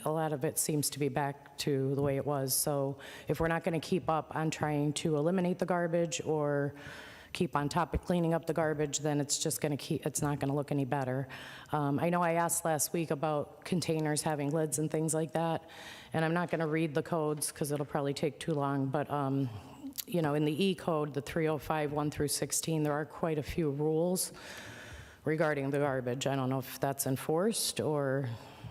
a lot of it seems to be back to the way it was. So if we're not going to keep up on trying to eliminate the garbage or keep on top of cleaning up the garbage, then it's not going to look any better. I know I asked last week about containers having lids and things like that, and I'm not going to read the codes because it'll probably take too long, but in the E-code, the 305, 1 through 16, there are quite a few rules regarding the garbage. I don't know if that's enforced, or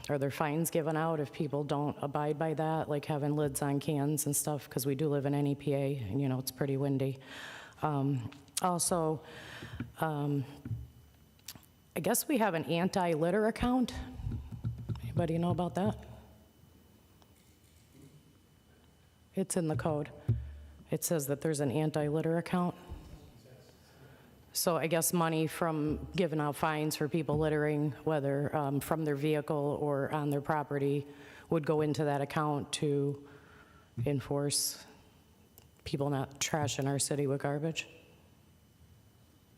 are there fines given out if people don't abide by that, like having lids on cans and stuff, because we do live in NEPA, and it's pretty windy. Also, I guess we have an anti-litter account. Anybody know about that? It's in the code. It says that there's an anti-litter account. So I guess money from giving out fines for people littering, whether from their vehicle or on their property, would go into that account to enforce people not trashing our city with garbage.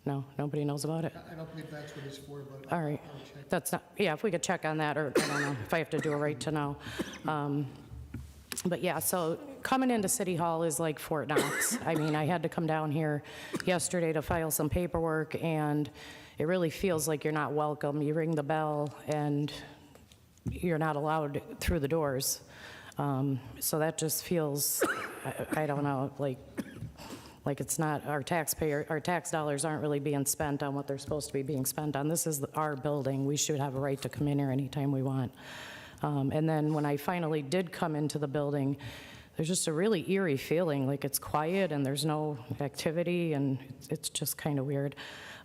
No, nobody knows about it? I don't believe that's what it's for, but All right. I'll check. That's not, yeah, if we could check on that, or I don't know, if I have to do a right to know. But yeah, so coming into City Hall is like Fort Knox. I mean, I had to come down here yesterday to file some paperwork, and it really feels like you're not welcome. You ring the bell, and you're not allowed through the doors. So that just feels, I don't know, like it's not, our tax dollars aren't really being spent on what they're supposed to be being spent on. This is our building. We should have a right to come in here anytime we want. And then when I finally did come into the building, there's just a really eerie feeling, like it's quiet and there's no activity, and it's just kind of weird.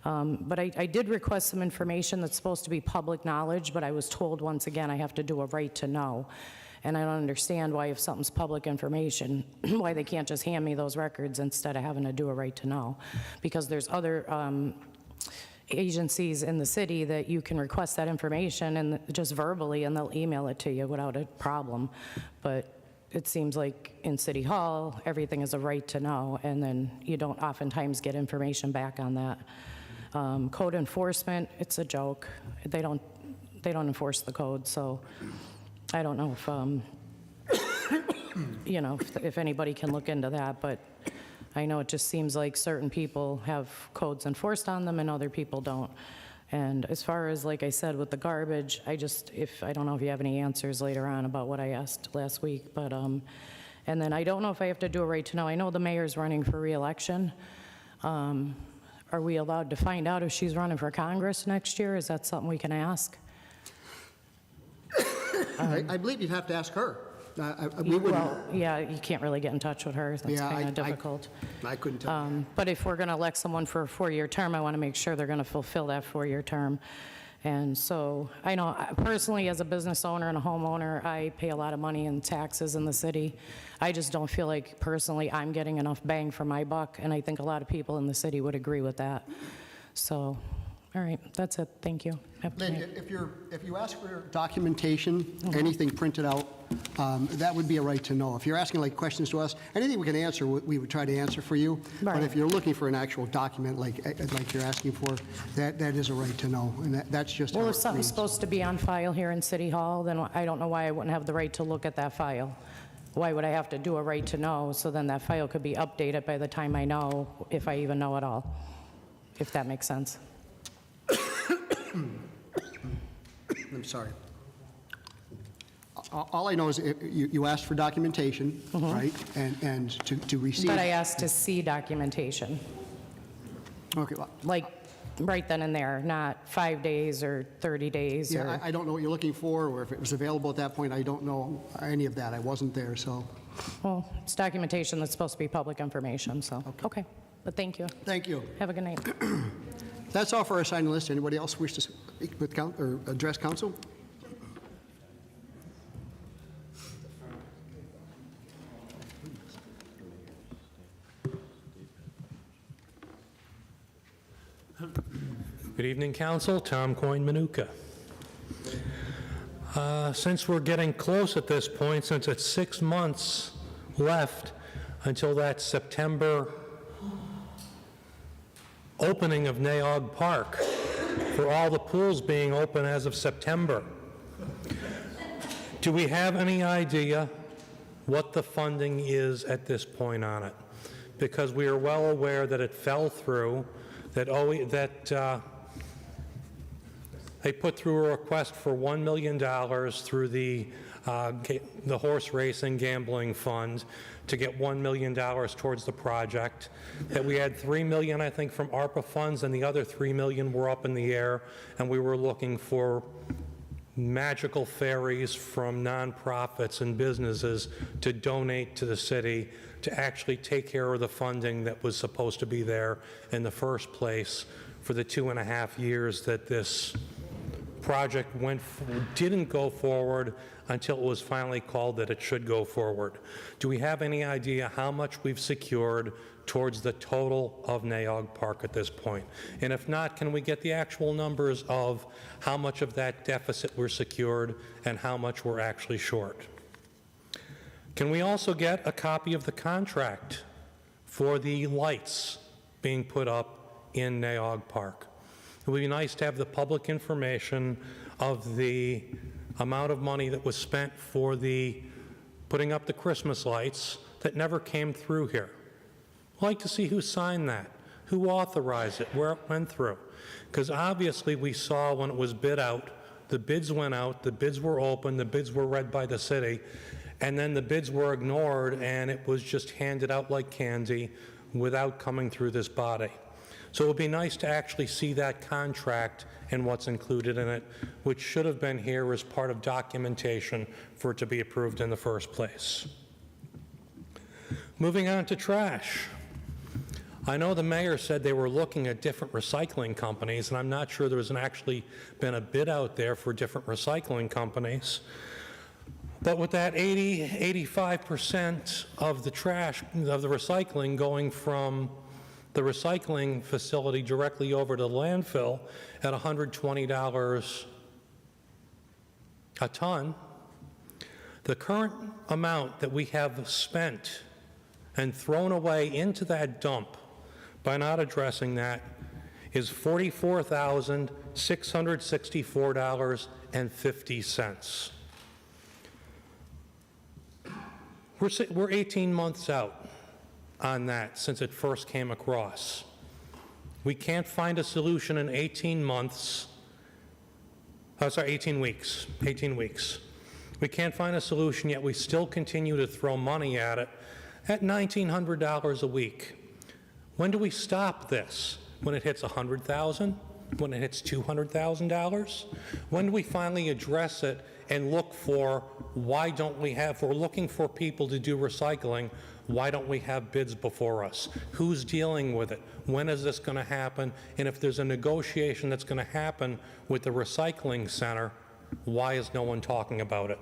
But I did request some information that's supposed to be public knowledge, but I was told once again I have to do a right to know. And I don't understand why, if something's public information, why they can't just hand me those records instead of having to do a right to know. Because there's other agencies in the city that you can request that information and just verbally, and they'll email it to you without a problem. But it seems like in City Hall, everything is a right to know, and then you don't oftentimes get information back on that. Code enforcement, it's a joke. They don't enforce the code, so I don't know if, if anybody can look into that, but I know it just seems like certain people have codes enforced on them and other people don't. And as far as, like I said, with the garbage, I don't know if you have any answers later on about what I asked last week, but, and then I don't know if I have to do a right to know. I know the mayor's running for re-election. Are we allowed to find out if she's running for Congress next year? Is that something we can ask? I believe you'd have to ask her. Well, yeah, you can't really get in touch with her. That's kind of difficult. I couldn't tell. But if we're going to elect someone for a 4-year term, I want to make sure they're going to fulfill that 4-year term. And so I know personally, as a business owner and a homeowner, I pay a lot of money in taxes in the city. I just don't feel like personally I'm getting enough bang for my buck, and I think a lot of people in the city would agree with that. So, all right, that's it. Thank you. Have a good Lady, night. if you ask for documentation, anything printed out, that would be a right to know. If you're asking like questions to us, anything we can answer, we would try to answer for you. But Right. if you're looking for an actual document like you're asking for, that is a right to know, and that's just Well, how if it something's reads. supposed to be on file here in City Hall, then I don't know why I wouldn't have the right to look at that file. Why would I have to do a right to know, so then that file could be updated by the time I know, if I even know at all, if that makes sense. I'm sorry. All I know is you asked for documentation, right? And to receive. But I asked to see documentation, Okay, well, like right then and there, not 5 days or 30 days. yeah, or I don't know what you're looking for, or if it was available at that point. I don't know any of that. I wasn't there, so. Well, it's documentation that's supposed to be public information, so, okay. But thank you. Thank you. Have a good night. That's all for our signing list. Anybody else wish to speak with or address council? Good evening, Council. Tom Coyne-Manuka. Since we're getting close at this point, since it's 6 months left until that September opening of Naog Park, for all the pools being open as of September, do we have any idea what the funding is at this point on it? Because we are well aware that it fell through, that they put through a request for $1 million through the horse racing gambling fund to get $1 million towards the project. That we had $3 million, I think, from ARPA funds, and the other $3 million were up in the air, and we were looking for magical fairies from nonprofits and businesses to donate to the city to actually take care of the funding that was supposed to be there in the first place for the 2.5 years that this project didn't go forward until it was finally called that it should go forward. Do we have any idea how much we've secured towards the total of Naog Park at this point? And if not, can we get the actual numbers of how much of that deficit we're secured and how much we're actually short? Can we also get a copy of the contract for the lights being put up in Naog Park? It would be nice to have the public information of the amount of money that was spent for the putting up the Christmas lights that never came through here. I'd like to see who signed that, who authorized it, where it went through. Because obviously we saw when it was bid out, the bids went out, the bids were open, the bids were read by the city, and then the bids were ignored and it was just handed out like candy without coming through this body. So it would be nice to actually see that contract and what's included in it, which should have been here as part of documentation for it to be approved in the first place. Moving on to trash. I know the mayor said they were looking at different recycling companies, and I'm not sure there has actually been a bid out there for different recycling companies. But with that 85% of the trash, of the recycling going from the recycling facility directly over to the landfill at $120 a ton, the current amount that we have spent and thrown away into that dump by not addressing that is $44,664.50. We're 18 months out on that since it first came across. We can't find a solution in 18 months. 18 weeks. 18 weeks. We can't find a solution, yet we still continue to throw money at it at $1,900 a week. When do we stop this? When it hits $100,000? when it hits $200,000? When do we finally address it and look for, why don't we have, if we're looking for people to do recycling, why don't we have bids before us? Who's dealing with it? When is this going to happen? And if there's a negotiation that's going to happen with the recycling center, why is no one talking about it?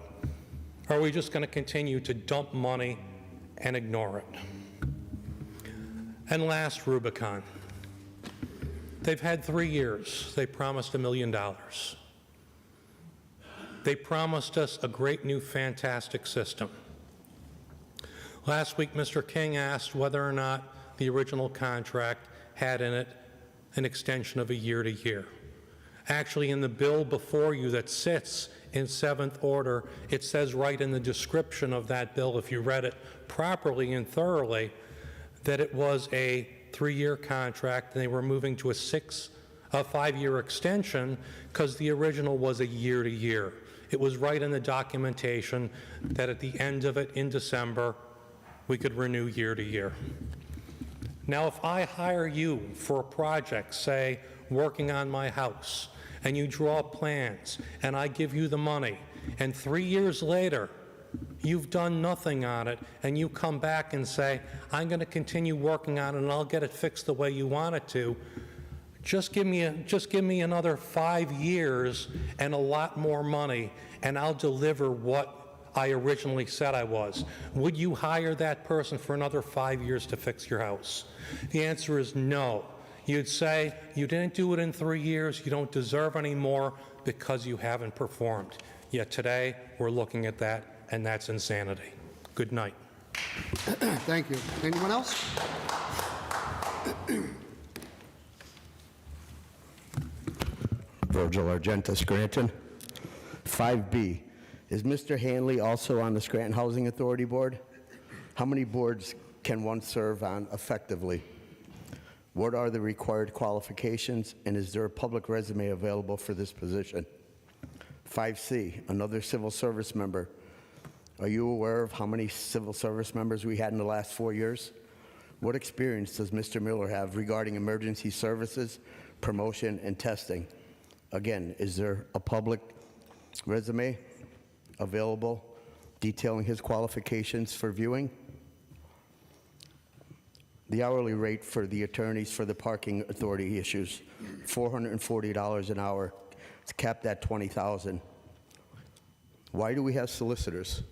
Are we just going to continue to dump money and ignore it? And last, Rubicon. They've had 3 years. They promised $1 million. They promised us a great new fantastic system. Last week, Mr. King asked whether or not the original contract had in it an extension of a year to year. Actually, in the bill before you that sits in 7th order, it says right in the description of that bill, if you read it properly and thoroughly, that it was a 3-year contract and they were moving to a 5-year extension because the original was a year to year. It was right in the documentation that at the end of it in December, we could renew year to year. Now, if I hire you for a project, say, working on my house, and you draw plans, and I give you the money, and 3 years later, you've done nothing on it, and you come back and say, I'm going to continue working on it, and I'll get it fixed the way you want it to, just give me another 5 years and a lot more money, and I'll deliver what I originally said I was. Would you hire that person for another 5 years to fix your house? The answer is no. You'd say, you didn't do it in 3 years, you don't deserve any more because you haven't performed. Yet today, we're looking at that, and that's insanity. Good night. Thank you. Anyone else? Virgil Argenta, Scranton. 5B, is Mr. Hanley also on the Scranton Housing Authority Board? How many boards can one serve on effectively? What are the required qualifications, and is there a public resume available for this position? 5C, another civil service member. Are you aware of how many civil service members we had in the last 4 years? What experience does Mr. Miller have regarding emergency services, promotion, and testing? Again, is there a public resume available detailing his qualifications for viewing? The hourly rate for the attorneys for the parking authority issues, $440 an hour. It's capped at $20,000. Why do we have solicitors?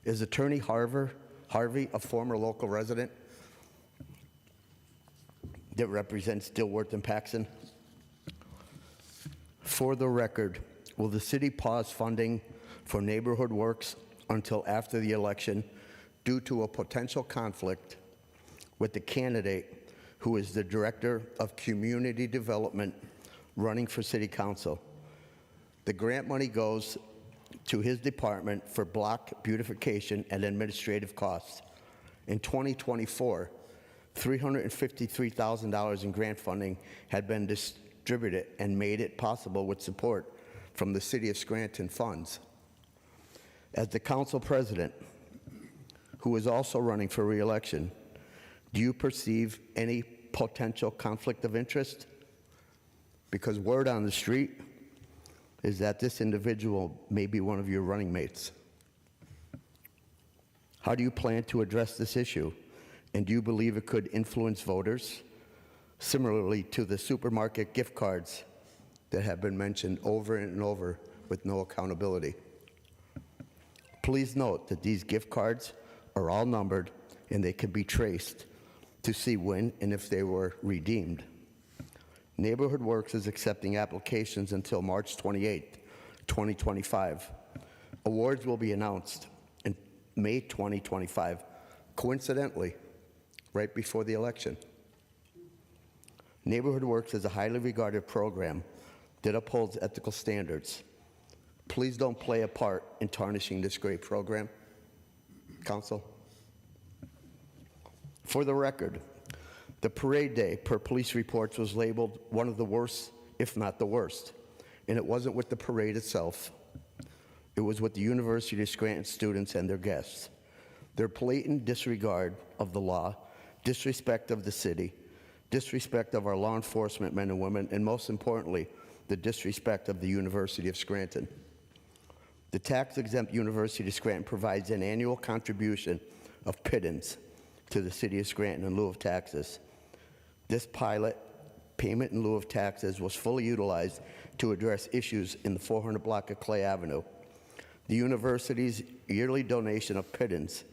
Is Attorney Harvey a former local resident that represents Dilworth and Paxton? For the record, will the city pause funding for neighborhood works until after the election due to a potential conflict with the candidate who is the Director of Community Development running for City Council? The grant money goes to his department for block beautification and administrative costs. In 2024, $353,000 in grant funding had been distributed and made it possible with support from the City of Scranton funds. As the council president, who is also running for re-election, do you perceive any potential conflict of interest? Because word on the street is that this individual may be one of your running mates. How do you plan to address this issue? And do you believe it could influence voters? Similarly to the supermarket gift cards that have been mentioned over and over with no accountability. Please note that these gift cards are all numbered and they can be traced to see when and if they were redeemed. Neighborhood Works is accepting applications until March 28, 2025. Awards will be announced in May 2025, coincidentally, right before the election. Neighborhood Works is a highly regarded program that upholds ethical standards. Please don't play a part in tarnishing this great program. Council? For the record, the parade day, per police reports, was labeled one of the worst, if not the worst. And it wasn't with the parade itself. It was with the University of Scranton students and their guests. Their blatant disregard of the law, disrespect of the city, disrespect of our law enforcement men and women, and most importantly, the disrespect of the University of Scranton. The tax-exempt University of Scranton provides an annual contribution of pittance to the city of Scranton in lieu of taxes. This pilot payment in lieu of taxes was fully utilized to address issues in the 400 block of Clay Avenue. The university's yearly donation of pittance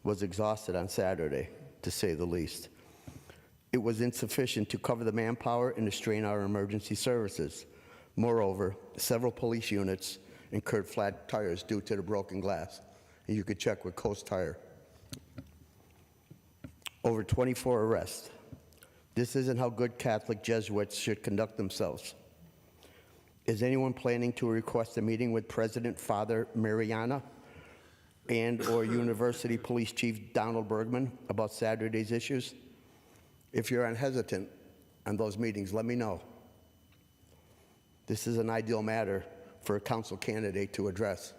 was exhausted on Saturday, to say the least. It was insufficient to cover the manpower and to strain our emergency services. Moreover, several police units incurred flat tires due to the broken glass. And you could check with Coast Tire. Over 24 arrests. This isn't how good Catholic Jesuits should conduct themselves. Is anyone planning to request a meeting with President Father Mariana and or University Police Chief Donald Bergman about Saturday's issues? If you're unhesitant on those meetings, let me know. This is an ideal matter for a council candidate to address.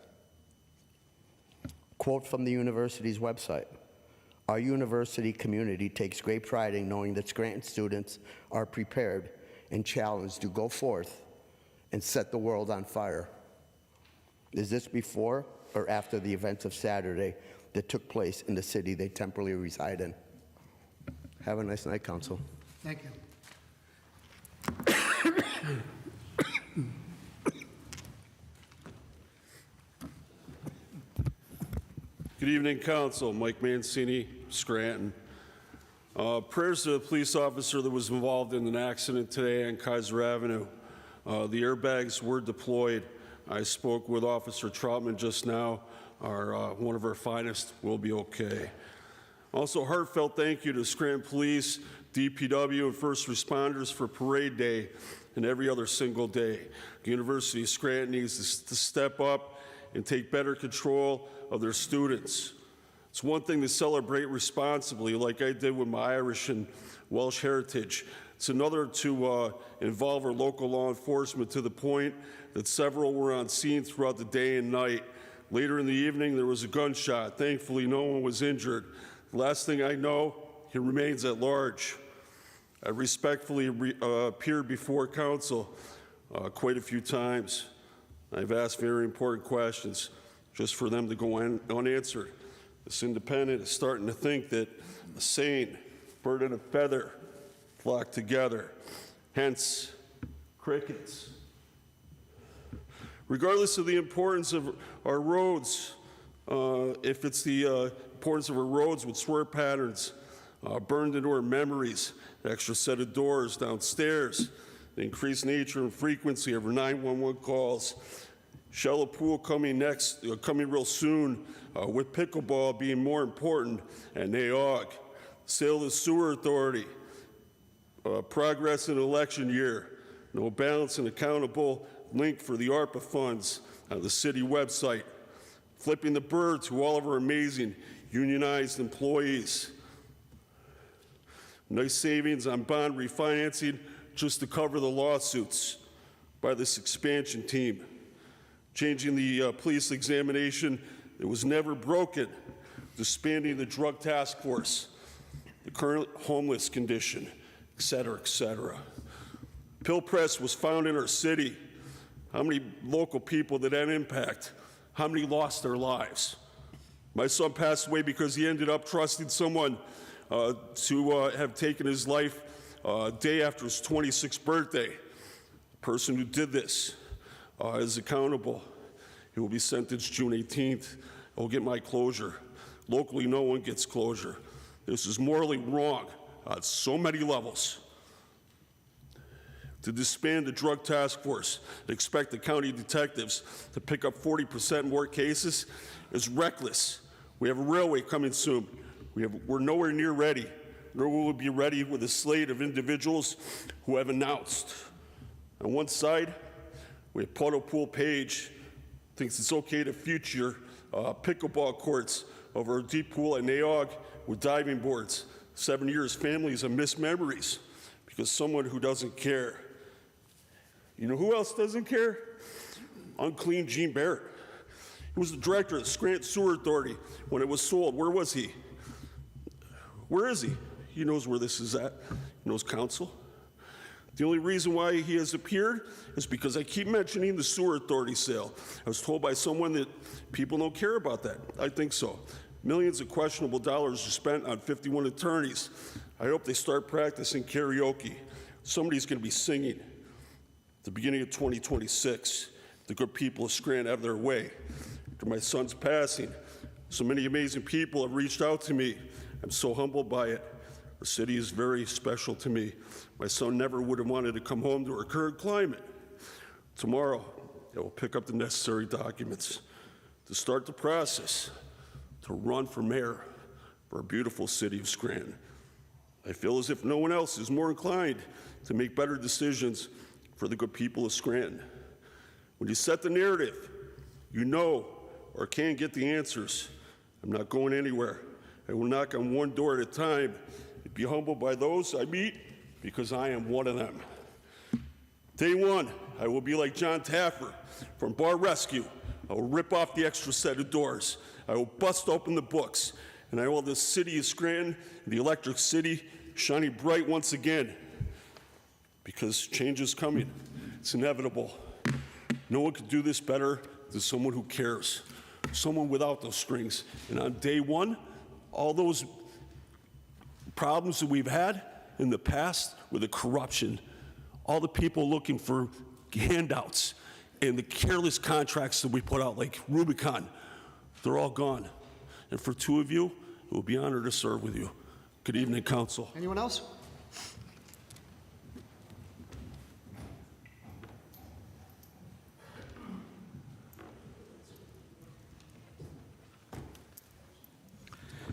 Quote from the university's website. Our university community takes great pride in knowing that Scranton students are prepared and challenged to go forth and set the world on fire. Is this before or after the events of Saturday that took place in the city they temporarily reside in? Have a nice night, Council. Thank you. Good evening, Council. Mike Mancini, Scranton. Prayers to the police officer that was involved in an accident today on Kaiser Avenue. The airbags were deployed. I spoke with Officer Troutman just now. One of our finest will be okay. Also, heartfelt thank you to Scranton Police, DPW, and first responders for Parade Day and every other single day. The University of Scranton needs to step up and take better control of their students. It's one thing to celebrate responsibly, like I did with my Irish and Welsh heritage. It's another to involve our local law enforcement to the point that several were on scene throughout the day and night. Later in the evening, there was a gunshot. Thankfully, no one was injured. The last thing I know, he remains at large. I respectfully appeared before council quite a few times. I've asked very important questions just for them to go unanswered. This independent is starting to think that a sane bird and a feather flock together, hence crickets. Regardless of the importance of our roads, if it's the importance of our roads with swear patterns burned into our memories, an extra set of doors downstairs, the increased nature and frequency of our 911 calls, shallow pool coming real soon, with pickleball being more important, and NAOG, sale of the sewer authority, progress in election year, no balance and accountable link for the ARPA funds on the city website, flipping the bird to all of our amazing unionized employees, nice savings on bond refinancing just to cover the lawsuits by this expansion team, changing the police examination that was never broken, disbanding the drug task force, the current homeless condition, et cetera, et cetera. Pill Press was found in our city. How many local people did that impact? How many lost their lives? My son passed away because he ended up trusting someone to have taken his life day after his 26th birthday. The person who did this is accountable. He will be sentenced June 18th. I'll get my closure. Locally, no one gets closure. This is morally wrong on so many levels. To disband the drug task force and expect the county detectives to pick up 40% more cases is reckless. We have a railway coming soon. We're nowhere near ready, nor will we be ready with a slate of individuals who have announced. On one side, we have Puddle Pool Page, thinks it's okay to future pickleball courts over a deep pool at NAOG with diving boards. 7 years, families have missed memories because someone who doesn't care. You know who else doesn't care? Unclean Gene Barrett. He was the director of the Scranton Sewer Authority when it was sold. Where was he? Where is he? He knows where this is at. knows counsel. The only reason why he has appeared is because I keep mentioning the sewer authority sale. I was told by someone that people don't care about that. I think so. Millions of questionable dollars are spent on 51 attorneys. I hope they start practicing karaoke. Somebody's going to be singing at the beginning of 2026. The good people of Scranton have their way. After my son's passing, so many amazing people have reached out to me. I'm so humbled by it. The city is very special to me. My son never would have wanted to come home to our current climate. Tomorrow, I will pick up the necessary documents to start the process to run for mayor for our beautiful city of Scranton. I feel as if no one else is more inclined to make better decisions for the good people of Scranton. When you set the narrative, you know or can get the answers. I'm not going anywhere. I will knock on one door at a time and be humbled by those I meet because I am one of them. Day one, I will be like John Taffer from Bar Rescue. I will rip off the extra set of doors. I will bust open the books, and I will have the city of Scranton, the electric city, shining bright once again. Because change is coming. It's inevitable. No one could do this better than someone who cares, someone without those strings. And on day one, all those problems that we've had in the past with the corruption, all the people looking for handouts, and the careless contracts that we put out, like Rubicon, they're all gone. And for two of you, it will be an honor to serve with you. Good evening, Council. Anyone else?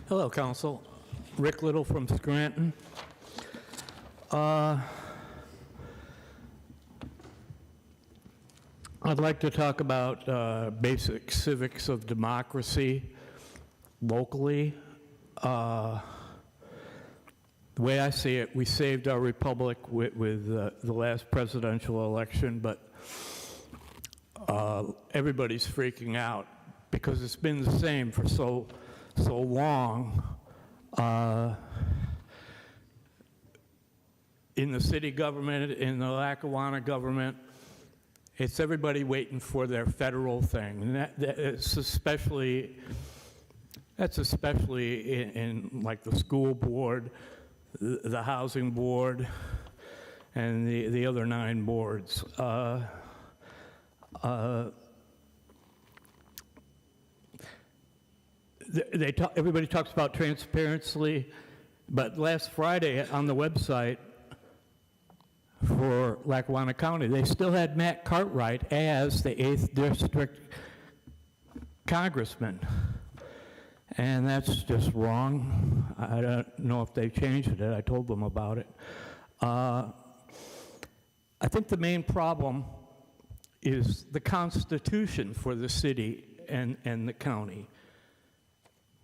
Hello, Council. Rick Little from Scranton. I'd like to talk about basic civics of democracy locally. The way I see it, we saved our republic with the last presidential election, but everybody's freaking out because it's been the same for so long. In the city government, in the Lackawanna government, it's everybody waiting for their federal thing, and that's especially in like the school board, the housing board, and the other 9 boards. Everybody talks about transparency, but last Friday on the website for Lackawanna County, they still had Matt Cartwright as the 8th District Congressman. And that's just wrong. I don't know if they changed it. I told them about it. I think the main problem is the Constitution for the city and the county.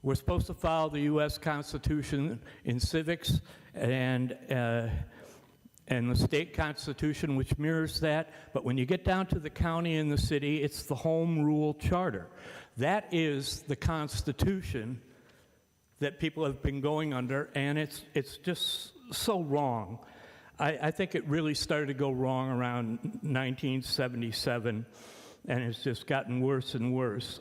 We're supposed to follow the U.S. Constitution in civics and the state constitution, which mirrors that. But when you get down to the county and the city, it's the home rule charter. That is the Constitution that people have been going under, and it's just so wrong. I think it really started to go wrong around 1977, and it's just gotten worse and worse.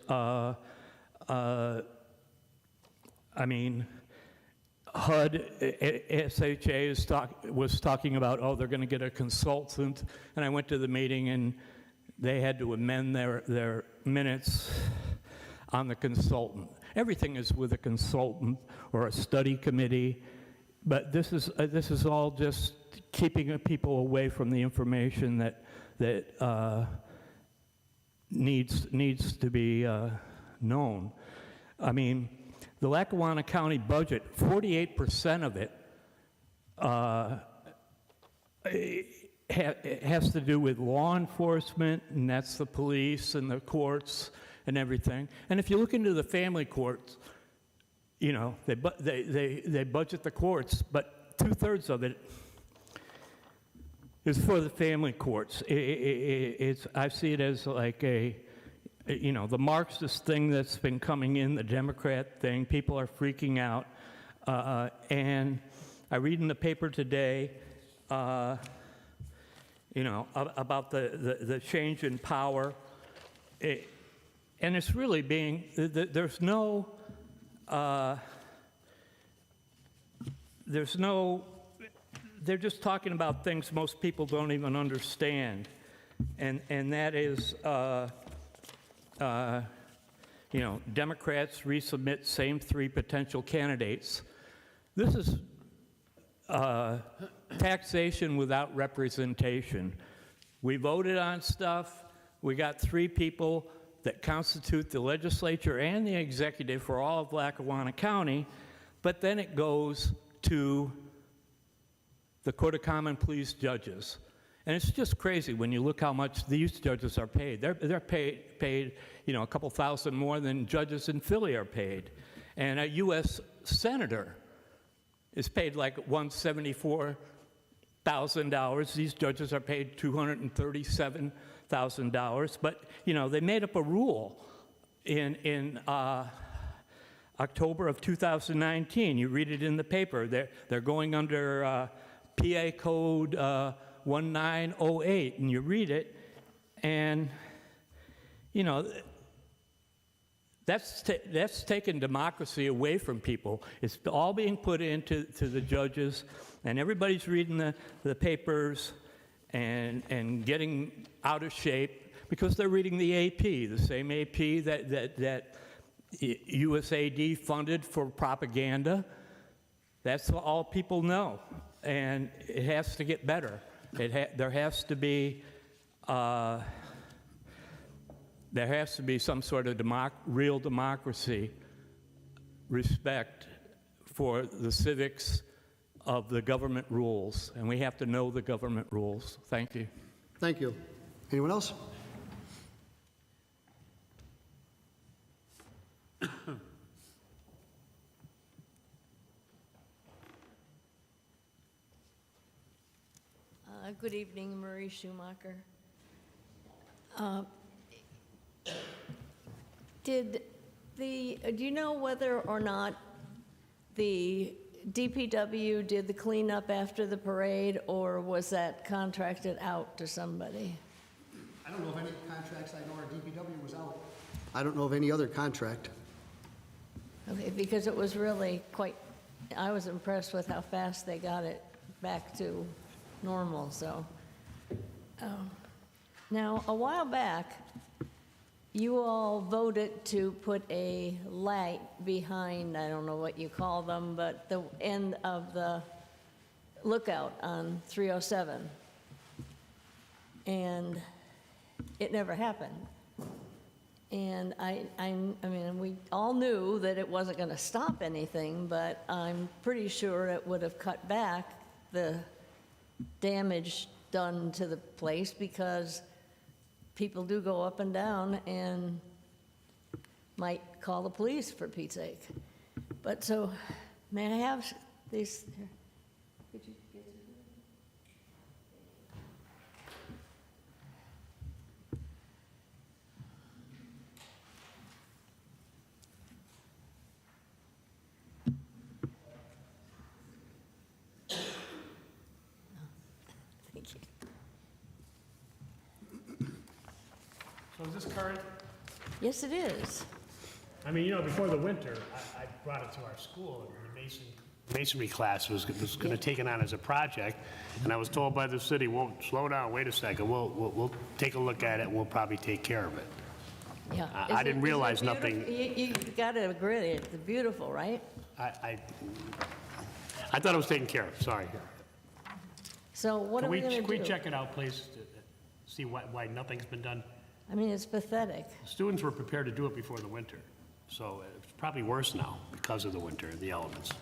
I mean, HUD, SHA was talking about, oh, they're going to get a consultant, and I went to the meeting, and they had to amend their minutes on the consultant. Everything is with a consultant or a study committee, but this is all just keeping people away from the information that needs to be known. I mean, the Lackawanna County budget, 48% of it has to do with law enforcement, and that's the police and the courts and everything. And if you look into the family courts, you know, they budget the courts, but 2/3 of it is for the family courts. I see it as like the Marxist thing that's been coming in, the Democrat thing. People are freaking out. And I read in the paper today, about the change in power. And it's really being, there's no, they're just talking about things most people don't even understand. And that is, Democrats resubmit same 3 potential candidates. This is taxation without representation. We voted on stuff. We got 3 people that constitute the legislature and the executive for all of Lackawanna County, but then it goes to the Court of Common Pleas judges. And it's just crazy when you look how much these judges are paid. They're paid a couple thousand more than judges in Philly are paid. And a U.S. senator is paid like $174,000. These judges are paid $237,000. But, they made up a rule in October of 2019. You read it in the paper. They're going under PA Code 1908, and you read it, and, that's taken democracy away from people. It's all being put into the judges, and everybody's reading the papers and getting out of shape because they're reading the AP, the same AP that USAID funded for propaganda. That's all people know, and it has to get better. There has to be some sort of real democracy, respect for the civics of the government rules, and we have to know the government rules. Thank you. Thank you. Anyone else? Good evening, Marie Schumacher. Do you know whether or not the DPW did the cleanup after the parade, or was that contracted out to somebody? I don't know of any contracts. I know our DPW was out. I don't know of any other contract. Okay, because it was really I was impressed with how fast they got it back to normal, so. Now, a while back, you all voted to put a light behind, I don't know what you call them, but the end of the lookout on 307. And it never happened. And I mean, we all knew that it wasn't going to stop anything, but I'm pretty sure it would have cut back the damage done to the place, because people do go up and down and might call the police, for Pete's sake. But so, may I have these? Here. Could you get to Thank you. So is this current? Yes, it is. I mean, before the winter, I brought it to our school, and the masonry class was going to take it on as a project, and I was told by the city, well, slow down, wait a second, we'll take a look at it, and we'll probably take care of it. Yeah. I didn't realize nothing. You got to agree, it's beautiful, right? I thought it was taken care of, sorry. So what are we going to do? Can we check it out, please, to see why nothing's been done? I mean, it's pathetic. Students were prepared to do it before the winter, so it's probably worse now because of the winter and the elements.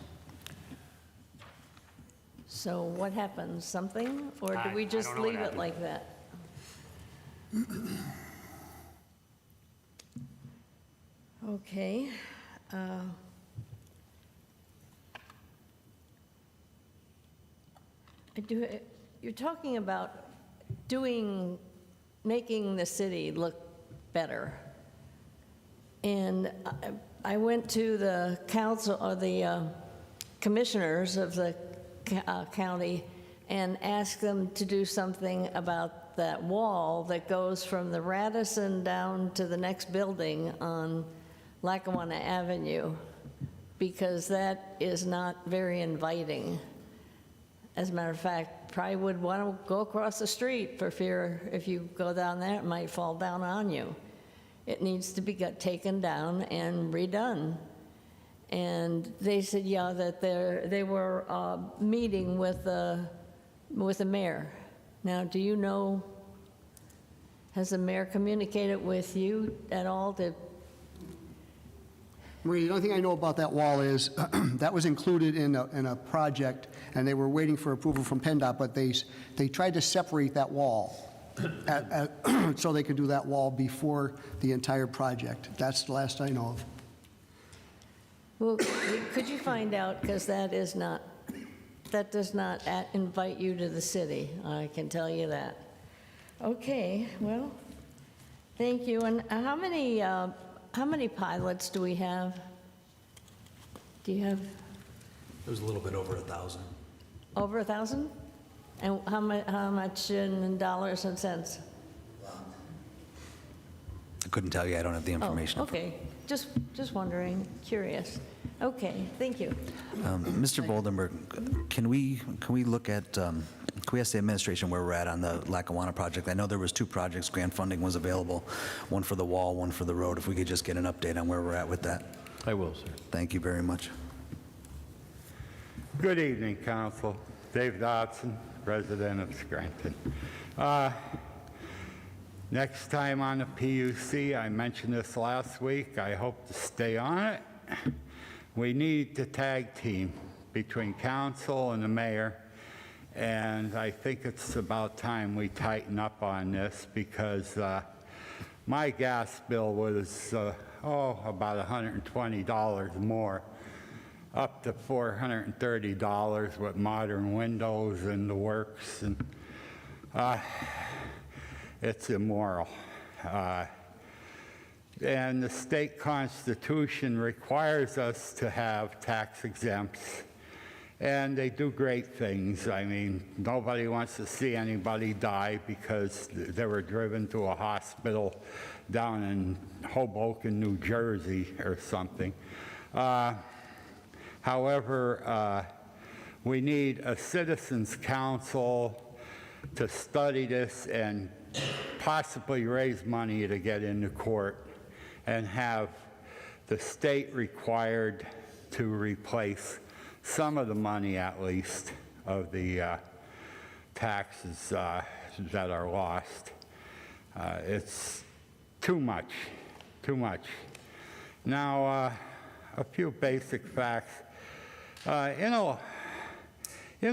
So what happens, something, or do we I just don't know what leave it happened. like that? Okay. You're talking about making the city look better. And I went to the council, or the commissioners of the county and ask them to do something about that wall that goes from the Radisson down to the next building on Lackawanna Avenue, because that is not very inviting. As a matter of fact, probably would want to go across the street for fear if you go down there, it might fall down on you. It needs to be taken down and redone. And they said, yeah, that they were meeting with the mayor. Now, do you know, has the mayor communicated with you at all? Marie, the only thing I know about that wall is that was included in a project, and they were waiting for approval from PennDOT, but they tried to separate that wall so they could do that wall before the entire project. That's the last I know of. Well, could you find out, because that does not invite you to the city, I can tell you that. Okay, well, thank you. And how many pilots do we have? Do you have? It was a little bit over 1,000. Over 1,000? And how much in dollars and cents? I couldn't tell you, I don't have the information. Oh, okay, just wondering, curious. Okay, thank you. Mr. Voldenberg, can we look at, can we ask the administration where we're at on the Lackawanna project? I know there was 2 projects, grant funding was available, one for the wall, one for the road. If we could just get an update on where we're at with that. I will, sir. Thank you very much. Good evening, Council. Dave Dodson, resident of Scranton. Next time on the PUC, I mentioned this last week, I hope to stay on it. We need to tag team between council and the mayor, and I think it's about time we tighten up on this, because my gas bill was, about $120 more, up to $430 with modern windows and the works, and it's immoral. And the state constitution requires us to have tax exempts, and they do great things. I mean, nobody wants to see anybody die because they were driven to a hospital down in Hoboken, New Jersey or something. However, we need a citizens council to study this and possibly raise money to get into court and have the state required to replace some of the money, at least, of the taxes that are lost. It's too much, too much. Now, a few basic facts. In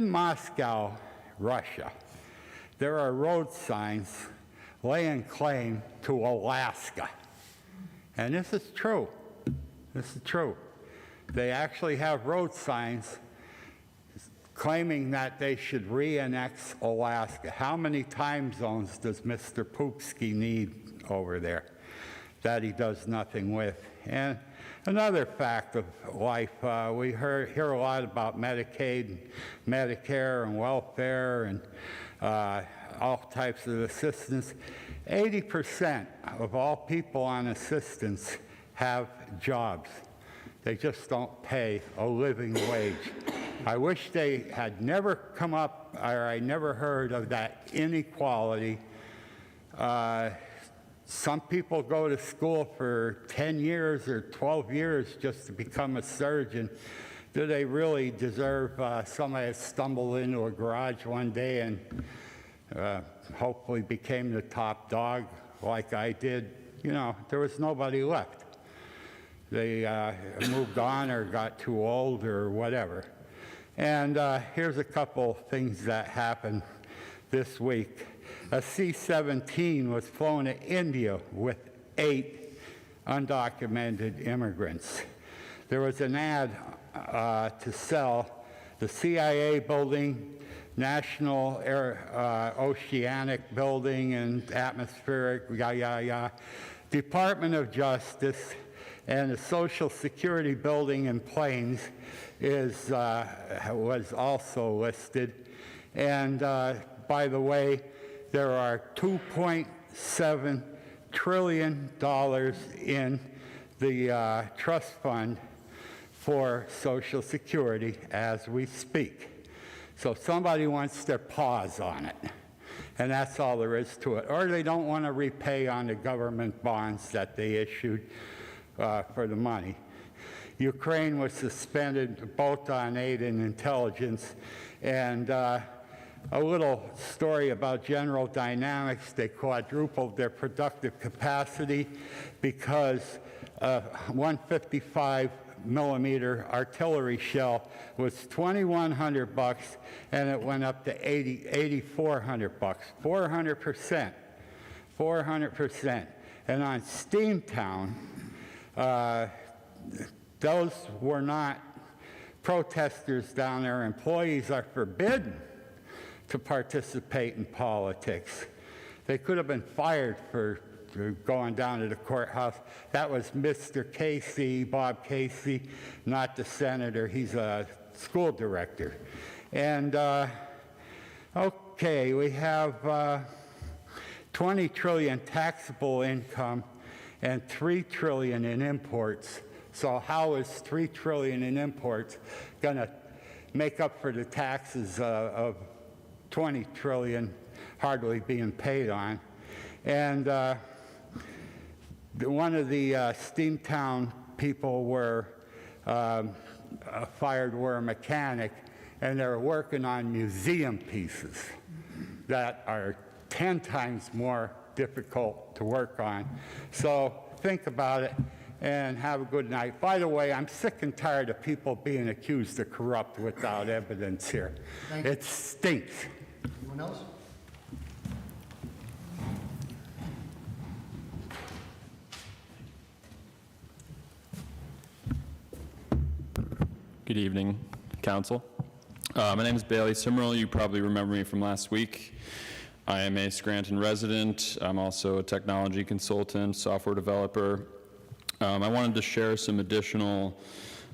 Moscow, Russia, there are road signs laying claim to Alaska. And this is true. This is true. They actually have road signs claiming that they should re-annex Alaska. How many time zones does Mr. Poopski need over there that he does nothing with? And another fact of life, we hear a lot about Medicaid, and Medicare, and welfare, and all types of assistance. 80% of all people on assistance have jobs. They just don't pay a living wage. I wish they had never come up, or I never heard of that inequality. Some people go to school for 10 years or 12 years just to become a surgeon. Do they really deserve somebody that stumbled into a garage one day and hopefully became the top dog like I did? You know, there was nobody left. They moved on or got too old or whatever. And here's a couple things that happened this week. A C-17 was flown to India with 8 undocumented immigrants. There was an ad to sell the CIA building, National Oceanic Building and Atmospheric, Department of Justice, And the Social Security building in Plains was also listed. And by the way, there are $2.7 trillion in the trust fund for Social Security as we speak. So somebody wants their paws on it, and that's all there is to it. Or they don't want to repay on the government bonds that they issued for the money. Ukraine was suspended both on aid and intelligence. And a little story about General Dynamics: they quadrupled their productive capacity because 155 millimeter artillery shell was $2,100 and it went up to $8,400, 400%. And on Steamtown, those were not protesters down there. Employees are forbidden to participate in politics. They could have been fired for going down to the courthouse. That was Mr. Casey, Bob Casey, not the senator. He's a school director. And okay, we have 20 trillion taxable income and 3 trillion in imports. So how is 3 trillion in imports going to make up for the taxes of 20 trillion hardly being paid on? And one of the Steamtown people fired were a mechanic, and they're working on museum pieces that are 10 times more difficult to work on. So think about it and have a good night. By the way, I'm sick and tired of people being accused of corrupt without evidence here. It stinks. Anyone else? Good evening, Council. My name is Bailey Smurl. You probably remember me from last week. I am a Scranton resident. I'm also a technology consultant, software developer. I wanted to share some additional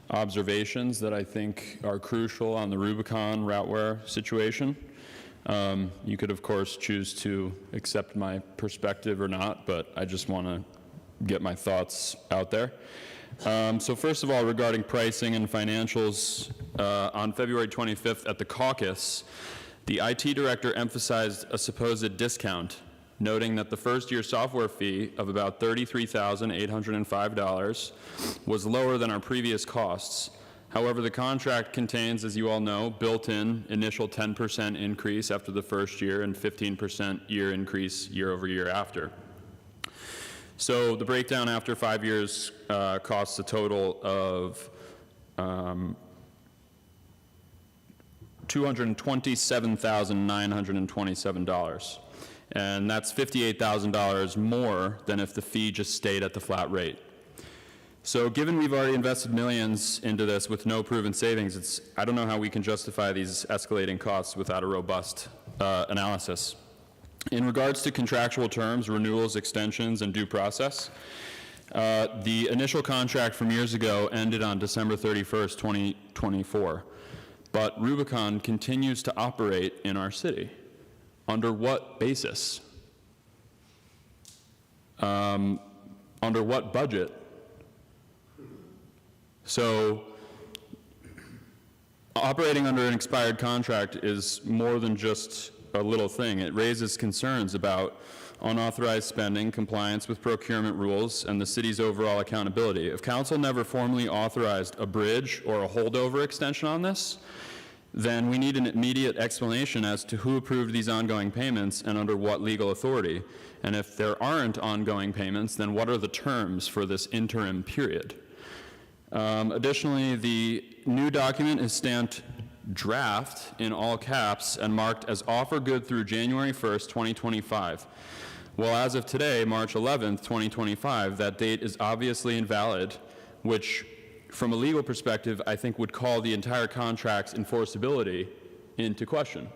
observations that I think are crucial on the Rubicon routeware situation. You could, of course, choose to accept my perspective or not, but I just want to get my thoughts out there. So first of all, regarding pricing and financials, on February 25th at the caucus, the IT director emphasized a supposed discount, noting that the first-year software fee of about $33,805 was lower than our previous costs. However, the contract contains, as you all know, built-in initial 10% increase after the first year and 15% year increase year over year after. So the breakdown after 5 years costs a total of $227,927. And that's $58,000 more than if the fee just stayed at the flat rate. So given we've already invested millions into this with no proven savings, I don't know how we can justify these escalating costs without a robust analysis. In regards to contractual terms, renewals, extensions, and due process, the initial contract from years ago ended on December 31st, 2024. But Rubicon continues to operate in our city. Under what basis? Under what budget? So operating under an expired contract is more than just a little thing. It raises concerns about unauthorized spending, compliance with procurement rules, and the city's overall accountability. If council never formally authorized a bridge or a holdover extension on this, then we need an immediate explanation as to who approved these ongoing payments and under what legal authority. And if there aren't ongoing payments, then what are the terms for this interim period? Additionally, the new document is stamped draft in all caps and marked as offer good through January 1st, 2025. Well, as of today, March 11th, 2025, that date is obviously invalid, which from a legal perspective, I think would call the entire contract's enforceability into question.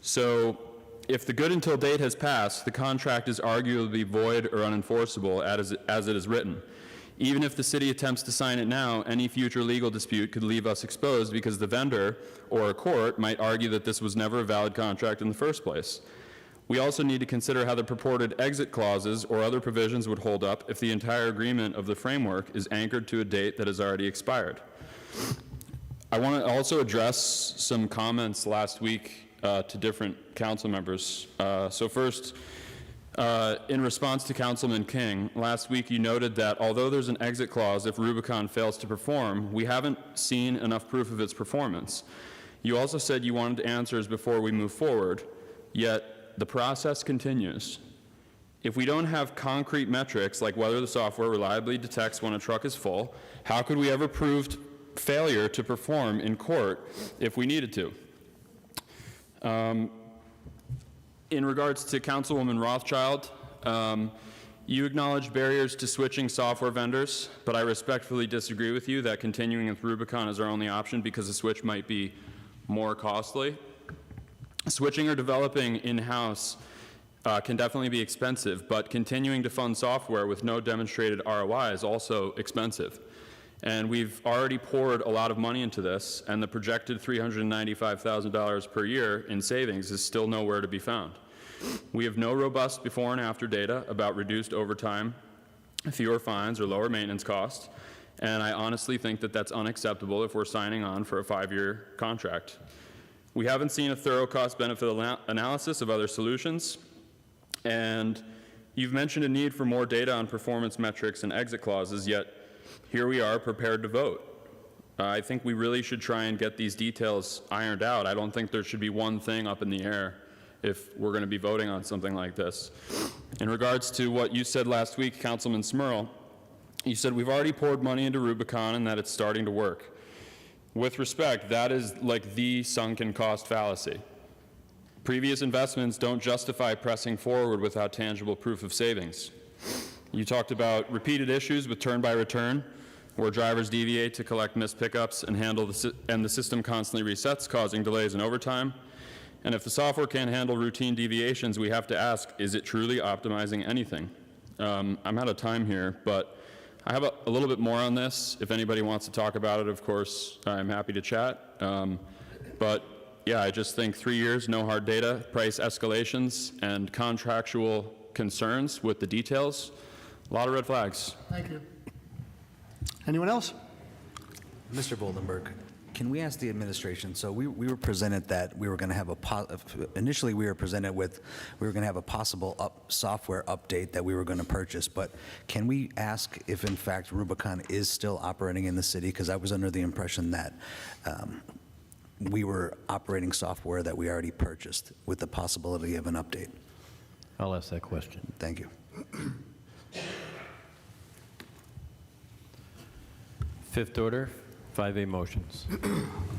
So if the good until date has passed, the contract is arguably void or unenforceable as it is written. Even if the city attempts to sign it now, any future legal dispute could leave us exposed because the vendor or a court might argue that this was never a valid contract in the first place. We also need to consider how the purported exit clauses or other provisions would hold up if the entire agreement of the framework is anchored to a date that has already expired. I want to also address some comments last week to different council members. So first, in response to Councilman King, last week you noted that although there's an exit clause if Rubicon fails to perform, we haven't seen enough proof of its performance. You also said you wanted answers before we move forward, yet the process continues. If we don't have concrete metrics like whether the software reliably detects when a truck is full, how could we ever prove failure to perform in court if we needed to? In regards to Councilwoman Rothchild, you acknowledged barriers to switching software vendors, but I respectfully disagree with you that continuing with Rubicon is our only option because the switch might be more costly. Switching or developing in-house can definitely be expensive, but continuing to fund software with no demonstrated ROI is also expensive. And we've already poured a lot of money into this, and the projected $395,000 per year in savings is still nowhere to be found. We have no robust before and after data about reduced overtime, fewer fines, or lower maintenance costs, and I honestly think that that's unacceptable if we're signing on for a 5-year contract. We haven't seen a thorough cost-benefit analysis of other solutions, and you've mentioned a need for more data on performance metrics and exit clauses, yet here we are prepared to vote. I think we really should try and get these details ironed out. I don't think there should be one thing up in the air if we're going to be voting on something like this. In regards to what you said last week, Councilman Smurl, you said we've already poured money into Rubicon and that it's starting to work. With respect, that is like the sunken cost fallacy. Previous investments don't justify pressing forward without tangible proof of savings. You talked about repeated issues with turn by return, where drivers deviate to collect missed pickups and the system constantly resets, causing delays and overtime. And if the software can't handle routine deviations, we have to ask, is it truly optimizing anything? I'm out of time here, but I have a little bit more on this. If anybody wants to talk about it, of course, I'm happy to chat. But yeah, I just think 3 years, no hard data, price escalations, and contractual concerns with the details. A lot of red flags. Thank you. Anyone else? Mr. Voldenberg, can we ask the administration, so we were presented that we were going to have initially we were presented with, we were going to have a possible software update that we were going to purchase, but can we ask if in fact Rubicon is still operating in the city? Because I was under the impression that we were operating software that we already purchased with the possibility of an update. I'll ask that question. Thank you. Fifth order, 5A motions.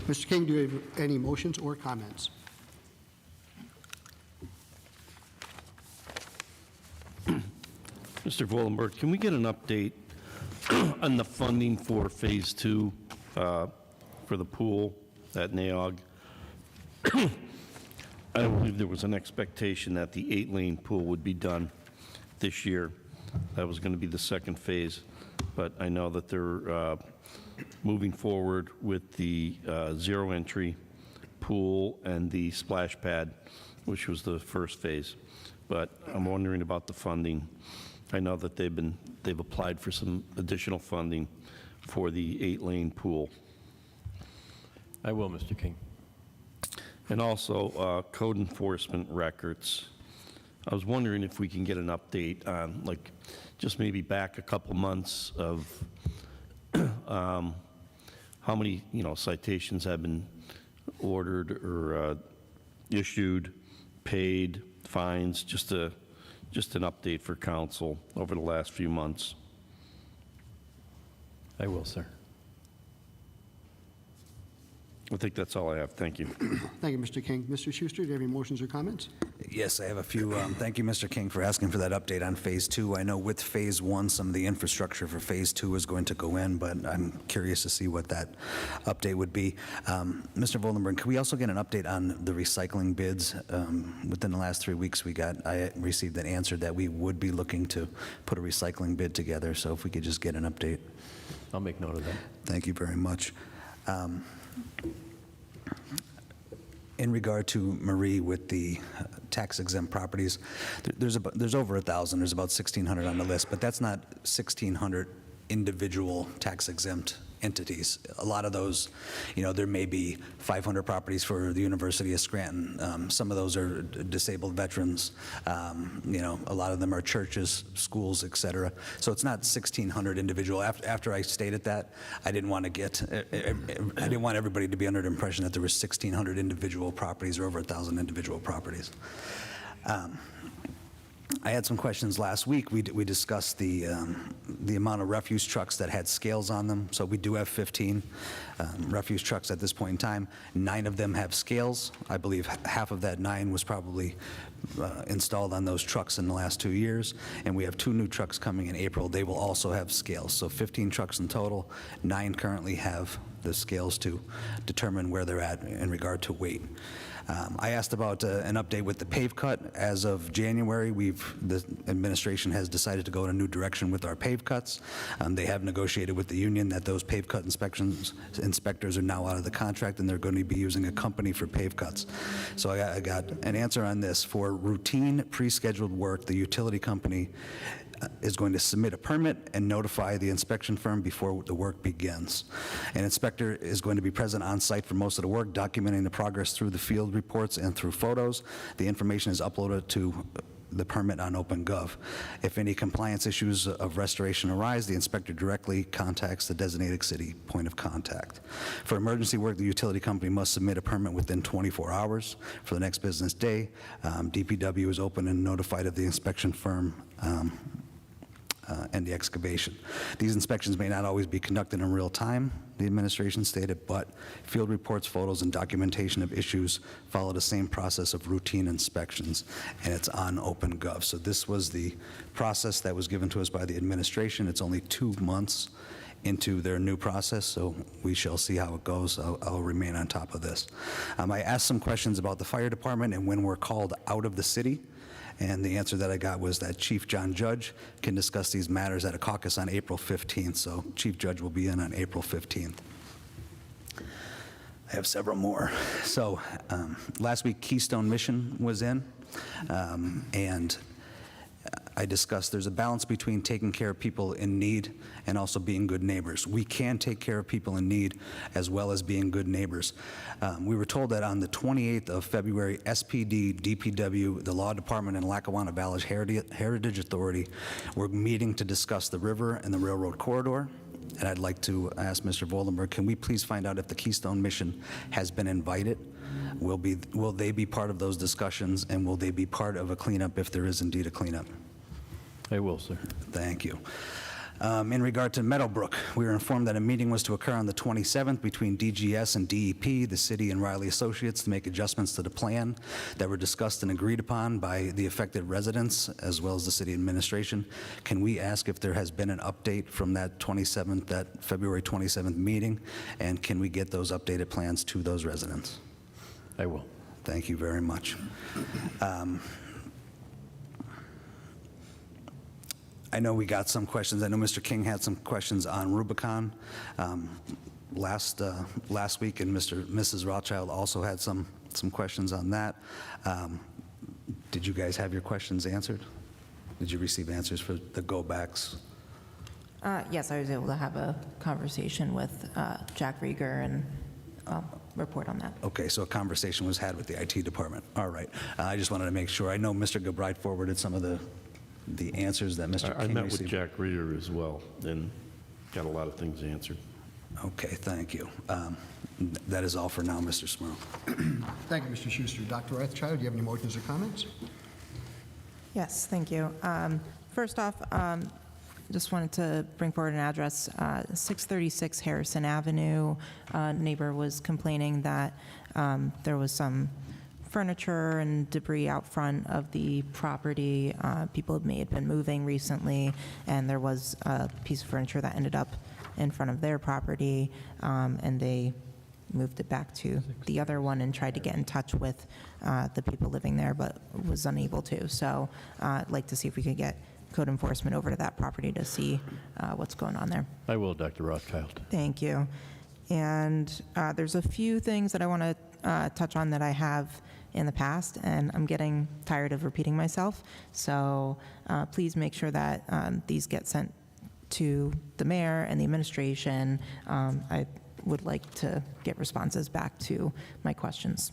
Mr. King, do you have any motions or comments? Mr. Voldenberg, can we get an update on the funding for Phase 2 for the pool at NAOG? I believe there was an expectation that the 8-lane pool would be done this year. That was going to be the second phase, but I know that they're moving forward with the zero-entry pool and the splash pad, which was the first phase. But I'm wondering about the funding. I know that they've applied for some additional funding for the 8-lane pool. I will, Mr. King. And also code enforcement records. I was wondering if we can get an update on, like, just maybe back a couple months of how many, citations have been ordered or issued, paid, fines, just an update for council over the last few months. I will, sir. I think that's all I have. Thank you. Thank you, Mr. King. Mr. Schuster, do you have any motions or comments? Yes, I have a few. Thank you, Mr. King, for asking for that update on Phase 2. I know with Phase 1, some of the infrastructure for Phase 2 is going to go in, but I'm curious to see what that update would be. Mr. Voldenberg, could we also get an update on the recycling bids? Within the last 3 weeks, I received an answer that we would be looking to put a recycling bid together, so if we could just get an update. I'll make note of that. Thank you very much. In regard to Marie with the tax-exempt properties, there's over 1,000. There's about 1,600 on the list, but that's not 1,600 individual tax-exempt entities. A lot of those, there may be 500 properties for the University of Scranton. Some of those are disabled veterans. A lot of them are churches, schools, et cetera. So it's not 1,600 individual. After I stated that, I didn't want everybody to be under the impression that there were 1,600 individual properties or over 1,000 individual properties. I had some questions last week. We discussed the amount of refuse trucks that had scales on them. So we do have 15 refuse trucks at this point in time. 9 of them have scales. I believe half of that 9 was probably installed on those trucks in the last 2 years. And we have 2 new trucks coming in April. They will also have scales. So 15 trucks in total. 9 currently have the scales to determine where they're at in regard to weight. I asked about an update with the pave cut. As of January, the administration has decided to go in a new direction with our pave cuts. They have negotiated with the union that those pave cut inspectors are now out of the contract, and they're going to be using a company for pave cuts. So I got an answer on this. For routine pre-scheduled work, the utility company is going to submit a permit and notify the inspection firm before the work begins. An inspector is going to be present on site for most of the work, documenting the progress through the field reports and through photos. The information is uploaded to the permit on OpenGov. If any compliance issues of restoration arise, the inspector directly contacts the designated city point of contact. For emergency work, the utility company must submit a permit within 24 hours for the next business day. DPW is open and notified of the inspection firm and the excavation. These inspections may not always be conducted in real time, the administration stated, but field reports, photos, and documentation of issues follow the same process of routine inspections, and it's on OpenGov. So this was the process that was given to us by the administration. It's only 2 months into their new process, so we shall see how it goes. I'll remain on top of this. I asked some questions about the fire department and when we're called out of the city. And the answer that I got was that Chief John Judge can discuss these matters at a caucus on April 15th. So Chief Judge will be in on April 15th. I have several more. So last week, Keystone Mission was in, and I discussed there's a balance between taking care of people in need and also being good neighbors. We can take care of people in need as well as being good neighbors. We were told that on the 28th of February, SPD, DPW, the Law Department, and Lackawanna Valley Heritage Authority were meeting to discuss the river and the railroad corridor. And I'd like to ask Mr. Voldenberg, can we please find out if the Keystone Mission has been invited? Will they be part of those discussions, and will they be part of a cleanup if there is indeed a cleanup? I will, sir. Thank you. In regard to Meadowbrook, we were informed that a meeting was to occur on the 27th between DGS and DEP, the city, and Riley Associates to make adjustments to the plan that were discussed and agreed upon by the affected residents as well as the city administration. Can we ask if there has been an update from that February 27th meeting, and can we get those updated plans to those residents? I will. Thank you very much. I know we got some questions. I know Mr. King had some questions on Rubicon last week, and Mrs. Rothchild also had some questions on that. Did you guys have your questions answered? Did you receive answers for the go-backs? Yes, I was able to have a conversation with Jack Rieger and report on that. Okay, so a conversation was had with the IT department. All right. I just wanted to make sure. I know Mr. Gilbride forwarded some of the answers that Mr. King I met received. with Jack Reeder as well and got a lot of things answered. Okay, thank you. That is all for now, Mr. Smurl. Thank you, Mr. Schuster. Dr. Rothchild, do you have any motions or comments? Yes, thank you. First off, Just wanted to bring forward an address, 636 Harrison Avenue. Neighbor was complaining that there was some furniture and debris out front of the property. People may have been moving recently, and there was a piece of furniture that ended up in front of their property, and they moved it back to the other one and tried to get in touch with the people living there, but was unable to. So I'd like to see if we could get code enforcement over to that property to see what's going on there. I will, Dr. Rothchild. Thank you. And there's a few things that I want to touch on that I have in the past, and I'm getting tired of repeating myself. So please make sure that these get sent to the mayor and the administration. I would like to get responses back to my questions.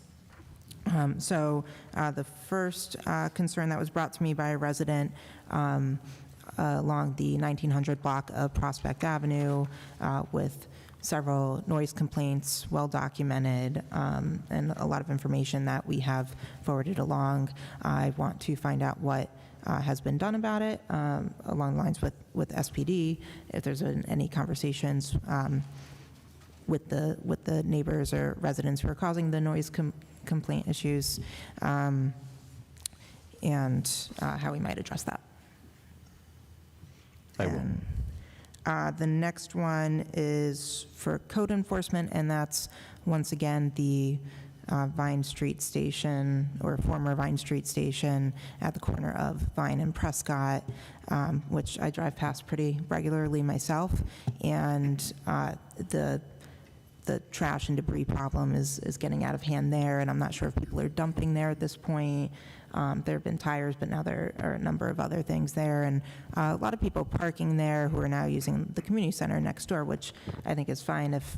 So the first concern that was brought to me by a resident along the 1900 block of Prospect Avenue with several noise complaints, well documented, and a lot of information that we have forwarded along. I want to find out what has been done about it along the lines with SPD, if there's been any conversations with the neighbors or residents who are causing the noise complaint issues, and how we might address that. I will. The next one is for code enforcement, and that's, once again, the Vine Street Station, or former Vine Street Station at the corner of Vine and Prescott, which I drive past pretty regularly myself, and the trash and debris problem is getting out of hand there, and I'm not sure if people are dumping there at this point. There have been tires, but now there are a number of other things there, and a lot of people parking there who are now using the community center next door, which I think is fine if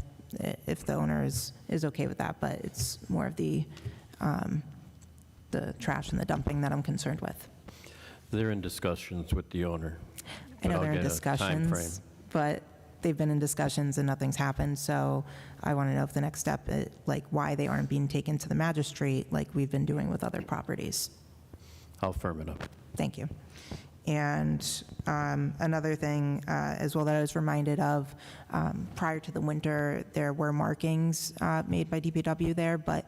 the owner is okay with that, but it's more of the trash and the dumping that I'm concerned with. They're in discussions with the owner. I know but I'll they're in get a discussions, but they've been in discussions and nothing's happened, so I want to know if the next step, like why they aren't being taken to the magistrate like we've been doing with other properties. I'll firm it up. Thank you. And another thing as well that I was reminded of, prior to the winter, there were markings made by DPW there, but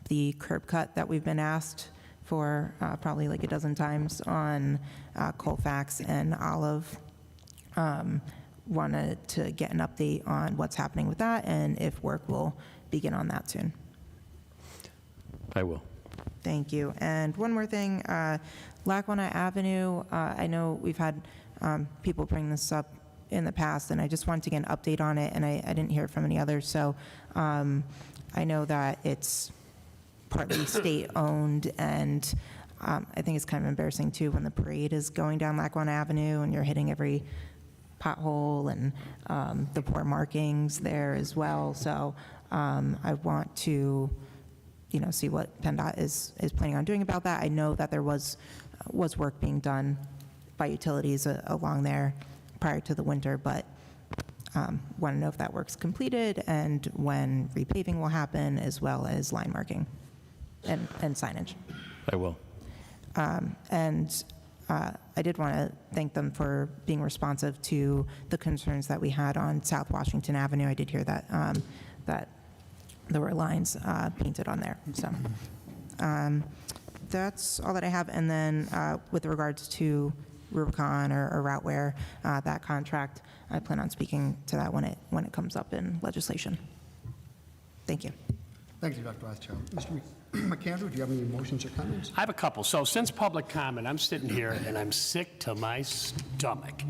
the curb cut that we've been asked for probably like a dozen times on Colfax and Olive, wanted to get an update on what's happening with that and if work will begin on that soon. I will. Thank you. And one more thing, Lackawanna Avenue, I know we've had people bring this up in the past, and I just wanted to get an update on it, and I didn't hear from any others. So I know that it's partly state-owned, and I think it's kind of embarrassing, too, when the parade is going down Lackawanna Avenue and you're hitting every pothole and the poor markings there as well. So I want to see what PennDOT is planning on doing about that. I know that there was work being done by utilities along there prior to the winter, but want to know if that work's completed and when repaving will happen, as well as line marking and signage. I will. And I did want to thank them for being responsive to the concerns that we had on South Washington Avenue. I did hear that that there were lines painted on there. So that's all that I have. And then with regards to Rubicon or Routeware, that contract, I plan on speaking to that when it comes up in legislation. Thank you. Thank you, Dr. Rothchild. Mr. McAndrew, do you have any motions or comments? I have a couple. So since public comment, I'm sitting here and I'm sick to my stomach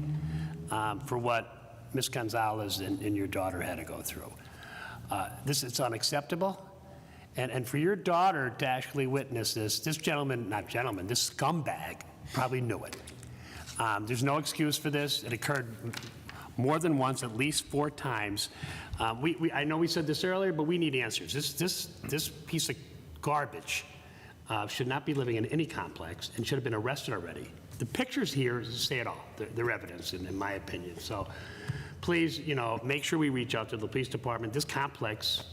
for what Ms. Gonzalez and your daughter had to go through. It's unacceptable. And for your daughter to actually witness this scumbag probably knew it. There's no excuse for this. It occurred more than once, at least 4 times. I know we said this earlier, but we need answers. This piece of garbage should not be living in any complex and should have been arrested already. The pictures here say it all. They're evidence, in my opinion. So please, make sure we reach out to the police department, this complex,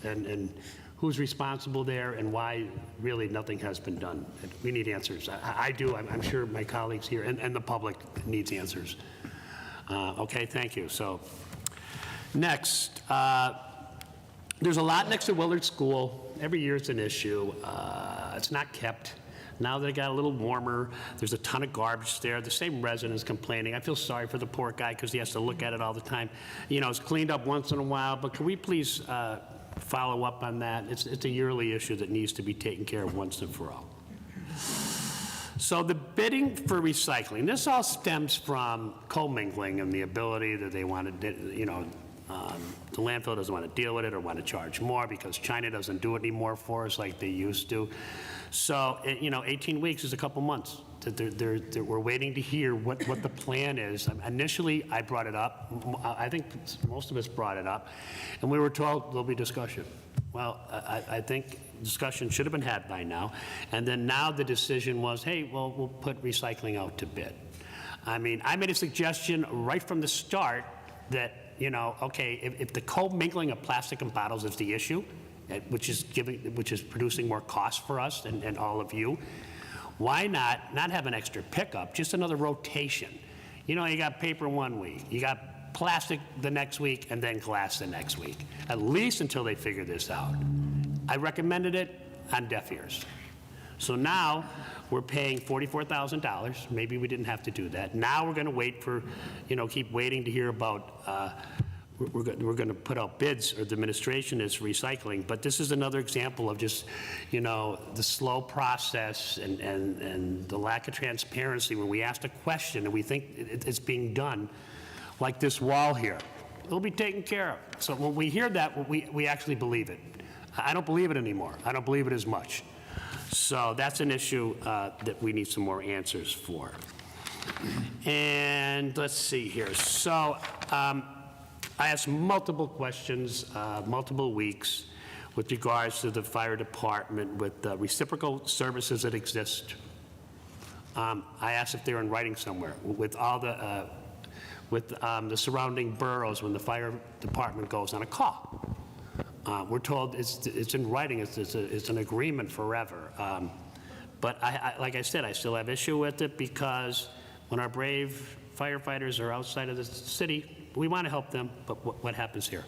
and who's responsible there and why really nothing has been done. We need answers. I do. I'm sure my colleagues here and the public needs answers. Okay, thank you. So, next, there's a lot next to Willard School. Every year it's an issue. It's not kept. Now that it got a little warmer, there's a ton of garbage there. The same residents complaining. I feel sorry for the poor guy because he has to look at it all the time. You know, it's cleaned up once in a while, but can we please follow up on that? It's a yearly issue that needs to be taken care of once and for all. So the bidding for recycling, this all stems from commingling and the ability that they want to, you know, the landfill doesn't want to deal with it or want to charge more because China doesn't do it anymore for us like they used to. So, you know, 18 weeks is a couple months. We're waiting to hear what the plan is. Initially, I brought it up. I think most of us brought it up, and we were told there'll be discussion. Well, I think discussion should have been had by now, and then now the decision was, hey, well, we'll put recycling out to bid. I mean, I made a suggestion right from the start that, you know, okay, if the co-mingling of plastic and bottles is the issue, which is producing more cost for us and all of you, why not have an extra pickup, just another rotation? You know, you got paper one week, you got plastic the next week, and then glass the next week, at least until they figure this out. I recommended it on deaf ears. So now we're paying $44,000. Maybe we didn't have to do that. Now we're going to wait for, you know, keep waiting to hear about, we're going to put out bids, or the administration is recycling. But this is another example of just, you know, the slow process and the lack of transparency when we ask a question and we think it's being done, like this wall here. It'll be taken care of. So when we hear that, we actually believe it. I don't believe it anymore. I don't believe it as much. So that's an issue that we need some more answers for. And let's see here. So I asked multiple questions, multiple weeks, with regards to the fire department with the reciprocal services that exist. I asked if they're in writing somewhere with all the the surrounding boroughs when the fire department goes on a call. We're told it's in writing, it's an agreement forever. But like I said, I still have issue with it because when our brave firefighters are outside of the city, we want to help them, but what happens here?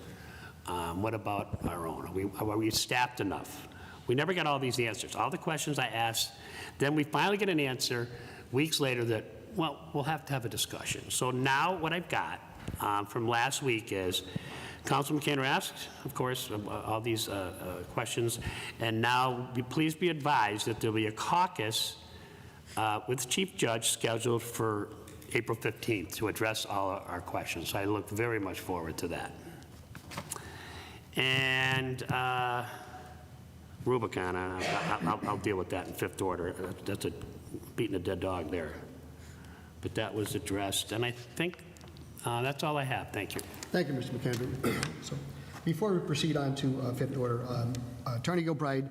What about our own? Are we staffed enough? We never got all these answers. All the questions I asked, then we finally get an answer weeks later that, well, we'll have to have a discussion. So now what I've got from last week is Councilman McAndrew asked, of course, all these questions, and now please be advised that there'll be a caucus with the Chief Judge scheduled for April 15th to address all our questions. So I look very much forward to that. And Rubicon, I'll deal with that in fifth order. That's beating a dead dog there. But that was addressed, and I think that's all I have. Thank you. Thank you, Mr. McAndrew. So, before we proceed on to fifth order, Attorney Gilbride,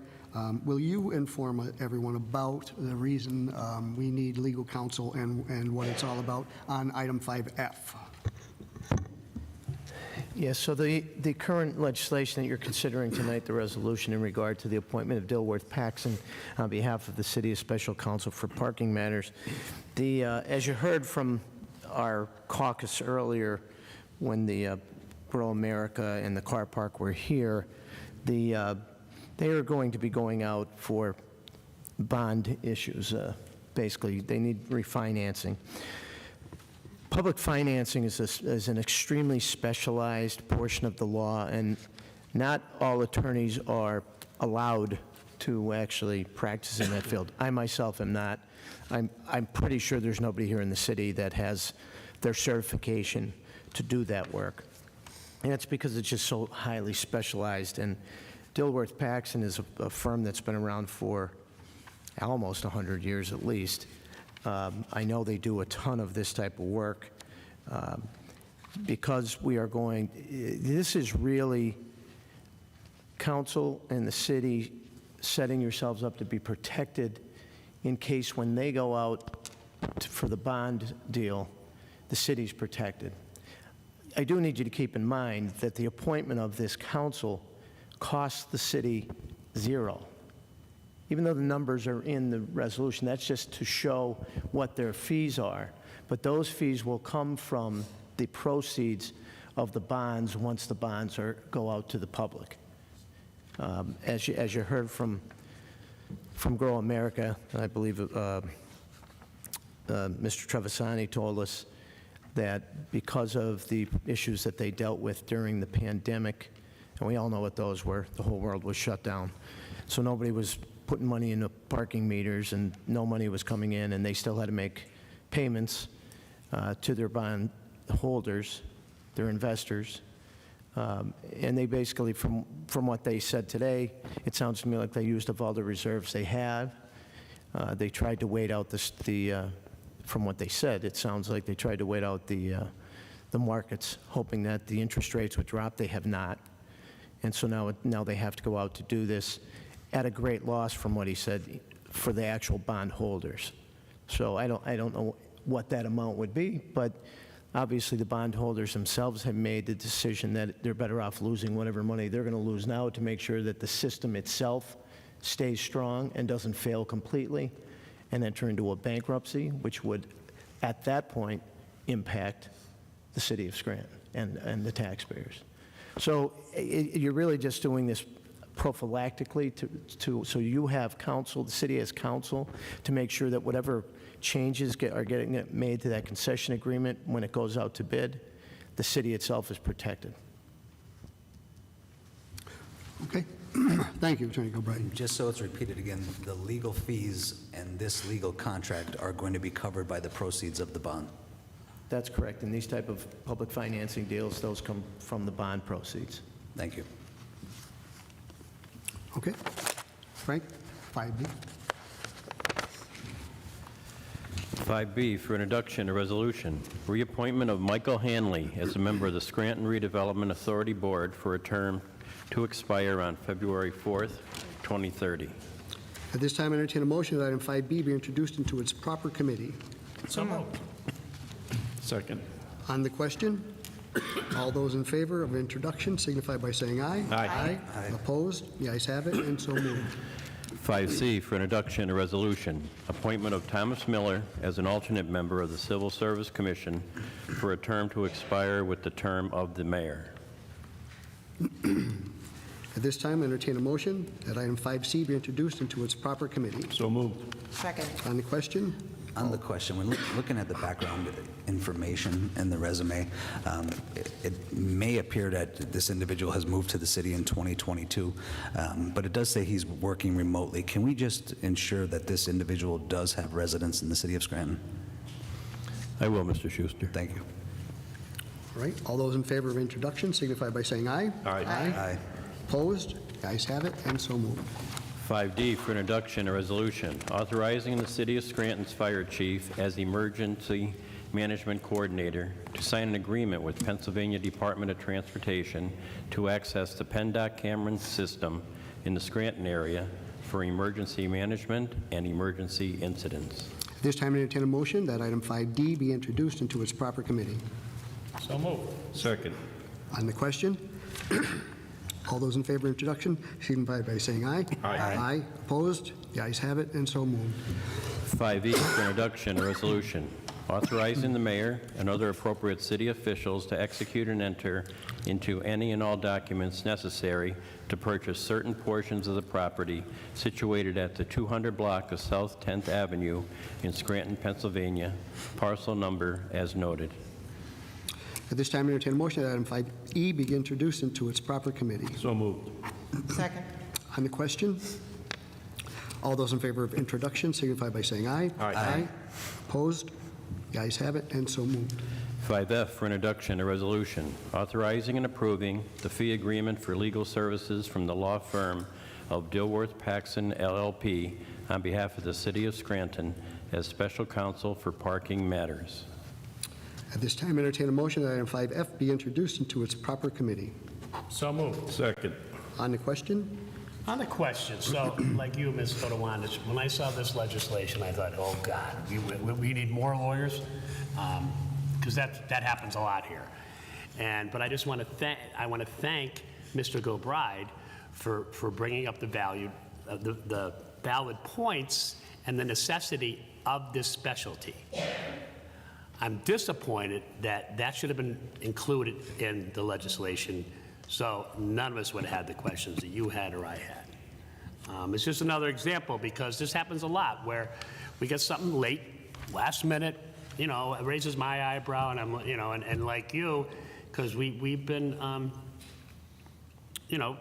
will you inform everyone about the reason we need legal counsel and what it's all about on item 5F? Yes, so the current legislation that you're considering tonight, the resolution in regard to the appointment of Dilworth Paxson on behalf of the City of Special Counsel for Parking Matters, as you heard from our caucus earlier when the Grow America and the Car Park were here, they are going to be going out for bond issues. Basically, they need refinancing. Public financing is an extremely specialized portion of the law, and not all attorneys are allowed to actually practice in that field. I myself am not. I'm pretty sure there's nobody here in the city that has their certification to do that work. And that's because it's just so highly specialized. And Dilworth Paxson is a firm that's been around for almost 100 years at least. I know they do a ton of this type of work because we are going, this is really council and the city setting yourselves up to be protected in case when they go out for the bond deal, the city's protected. I do need you to keep in mind that the appointment of this council costs the city zero. Even though the numbers are in the resolution, that's just to show what their fees are. But those fees will come from the proceeds of the bonds once the bonds go out to the public. As you heard from Grow America, I believe Mr. Trevisani told us that because of the issues that they dealt with during the pandemic, and we all know what those were, the whole world was shut down. So nobody was putting money into parking meters, and no money was coming in, and they still had to make payments to their bond holders, their investors. And they basically, from what they said today, it sounds to me like they used up all the reserves they have. They tried to wait out from what they said, it sounds like they tried to wait out the markets, hoping that the interest rates would drop. They have not. And so now they have to go out to do this at a great loss, from what he said, for the actual bond holders. So I don't know what that amount would be, but obviously the bondholders themselves have made the decision that they're better off losing whatever money they're going to lose now to make sure that the system itself stays strong and doesn't fail completely and enter into a bankruptcy, which would, at that point, impact the city of Scranton and the taxpayers. So you're really just doing this prophylactically so you have counsel, the city has counsel, to make sure that whatever changes are getting made to that concession agreement when it goes out to bid, the city itself is protected. Okay. Thank you, Attorney Gilbride. Just so it's repeated again, the legal fees and this legal contract are going to be covered by the proceeds of the bond. That's correct. In these type of public financing deals, those come from the bond proceeds. Thank you. Okay. Frank, 5B. 5B for introduction, a resolution. Reappointment of Michael Hanley as a member of the Scranton Redevelopment Authority Board for a term to expire on February 4th, 2030. At this time, I entertain a motion that item 5B be introduced into its proper committee. So moved. Second. On the question, all those in favor of introduction signify by saying aye. Aye. Aye. Opposed? The ayes have it, and so moved. 5C for introduction, a resolution. Appointment of Thomas Miller as an alternate member of the Civil Service Commission for a term to expire with the term of the mayor. At this time, I entertain a motion that item 5C be introduced into its proper committee. So moved. Second. On the question, On the question, when looking at the background information in the resume, it may appear that this individual has moved to the city in 2022, but it does say he's working remotely. Can we just ensure that this individual does have residence in the city of Scranton? I will, Mr. Schuster. Thank you. all right, all those in favor of introduction signify by saying aye. Aye. Aye. Opposed? The ayes have it, and so moved. 5D for introduction, a resolution authorizing the City of Scranton's fire chief as emergency management coordinator to sign an agreement with Pennsylvania Department of Transportation to access the PennDOT Cameron system in the Scranton area for emergency management and emergency incidents. At this time, I entertain a motion that item 5D be introduced into its proper committee. So moved. Second. On the question, all those in favor of introduction signify by saying aye. Aye. Aye. Opposed? The ayes have it, and so moved. 5E for introduction, a resolution authorizing the mayor and other appropriate city officials to execute and enter into any and all documents necessary to purchase certain portions of the property situated at the 200 block of South 10th Avenue in Scranton, Pennsylvania, parcel number as noted. At this time, I entertain a motion that item 5E be introduced into its proper committee. So moved. Second. On the question, all those in favor of introduction signify by saying aye. Aye. Opposed? The ayes have it, and so moved. 5F for introduction, a resolution authorizing and approving the fee agreement for legal services from the law firm of Dilworth Paxson LLP on behalf of the City of Scranton as special counsel for parking matters. At this time, I entertain a motion that item 5F be introduced into its proper committee. So moved. Second. On the question, On the question, so like you, Ms. Todowanich, when I saw this legislation, I thought, oh, God, we need more lawyers, because that happens a lot here. But I just want to thank Mr. Gilbride for bringing up the valid points and the necessity of this specialty. I'm disappointed that that should have been included in the legislation, so none of us would have had the questions that you had or I had. It's just another example, because this happens a lot, where we get something late, last minute, you know, it raises my eyebrow, and I'm, you know, and like you, because we've been, you know,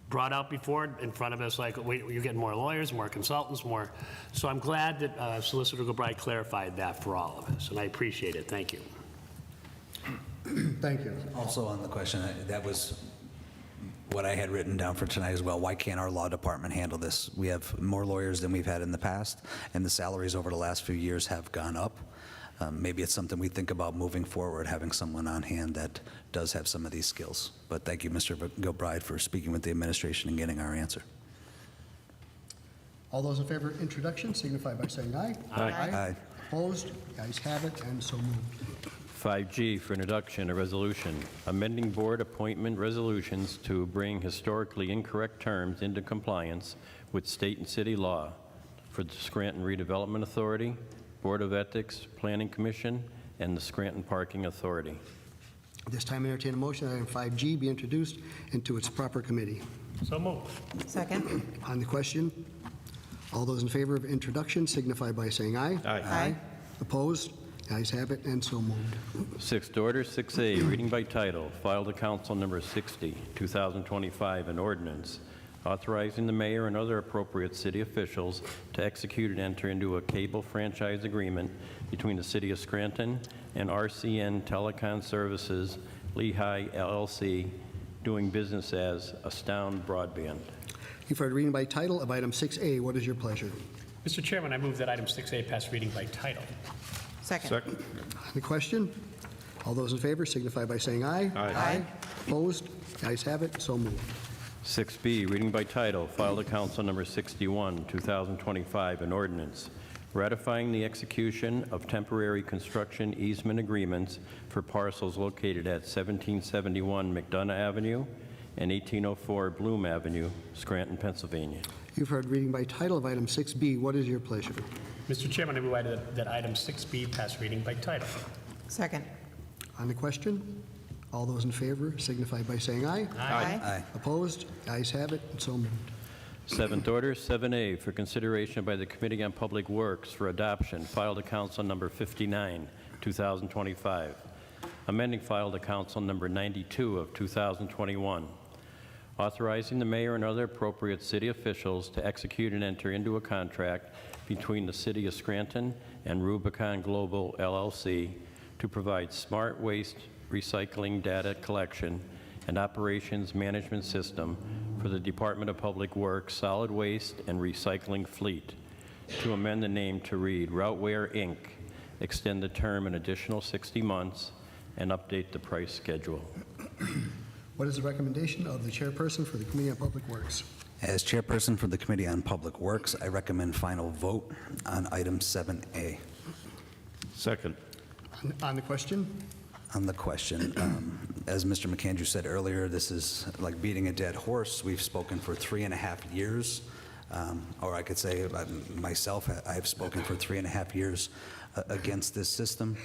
brought out before in front of us, like, wait, you're getting more lawyers, more consultants, more. So I'm glad that Solicitor Gilbride clarified that for all of us, and I appreciate it. Thank you. Thank you. Also on the question, that was what I had written down for tonight as well. Why can't our law department handle this? We have more lawyers than we've had in the past, and the salaries over the last few years have gone up. Maybe it's something we think about moving forward, having someone on hand that does have some of these skills. But thank you, Mr. Gilbride, for speaking with the administration and getting our answer. All those in favor of introduction signify by saying aye. Aye. Aye. Opposed? The ayes have it, and so moved. 5G for introduction, a resolution amending board appointment resolutions to bring historically incorrect terms into compliance with state and city law for the Scranton Redevelopment Authority, Board of Ethics, Planning Commission, and the Scranton Parking Authority. At this time, I entertain a motion that item 5G be introduced into its proper committee. So moved. Second. On the question, all those in favor of introduction signify by saying aye. Aye. Opposed? The ayes have it, and so moved. Sixth order, 6A, reading by title, filed to council number 60, 2025, an ordinance authorizing the mayor and other appropriate city officials to execute and enter into a cable franchise agreement between the city of Scranton and RCN Telecom Services, Lehigh LLC, doing business as Astound Broadband. You've heard reading by title of item 6A. What is your pleasure? Mr. Chairman, I move that item 6A pass reading by title. Second. Second. On the question, all those in favor signify by saying aye. Aye. Opposed? The ayes have it, so moved. 6B, reading by title, filed to council number 61, 2025, an ordinance ratifying the execution of temporary construction easement agreements for parcels located at 1771 McDonough Avenue and 1804 Bloom Avenue, Scranton, Pennsylvania. You've heard reading by title of item 6B. What is your pleasure? Mr. Chairman, I move that item 6B pass reading by title. Second. On the question, all those in favor signify by saying aye. Aye. Opposed? The ayes have it, and so moved. Seventh order, 7A, for consideration by the Committee on Public Works for adoption, filed to council number 59, 2025. Amending filed to council number 92 of 2021. Authorizing the mayor and other appropriate city officials to execute and enter into a contract between the City of Scranton and Rubicon Global LLC to provide smart waste recycling data collection and operations management system for the Department of Public Works solid waste and recycling fleet, to amend the name to read Routeware, Inc., extend the term an additional 60 months, and update the price schedule. What is the recommendation of the chairperson for the Committee on Public Works? As chairperson for the Committee on Public Works, I recommend final vote on item 7A. Second. On the question, On the question, as Mr. McAndrew said earlier, this is like beating a dead horse. We've spoken for 3.5 years, or I could say myself, I've spoken for 3.5 years against this system.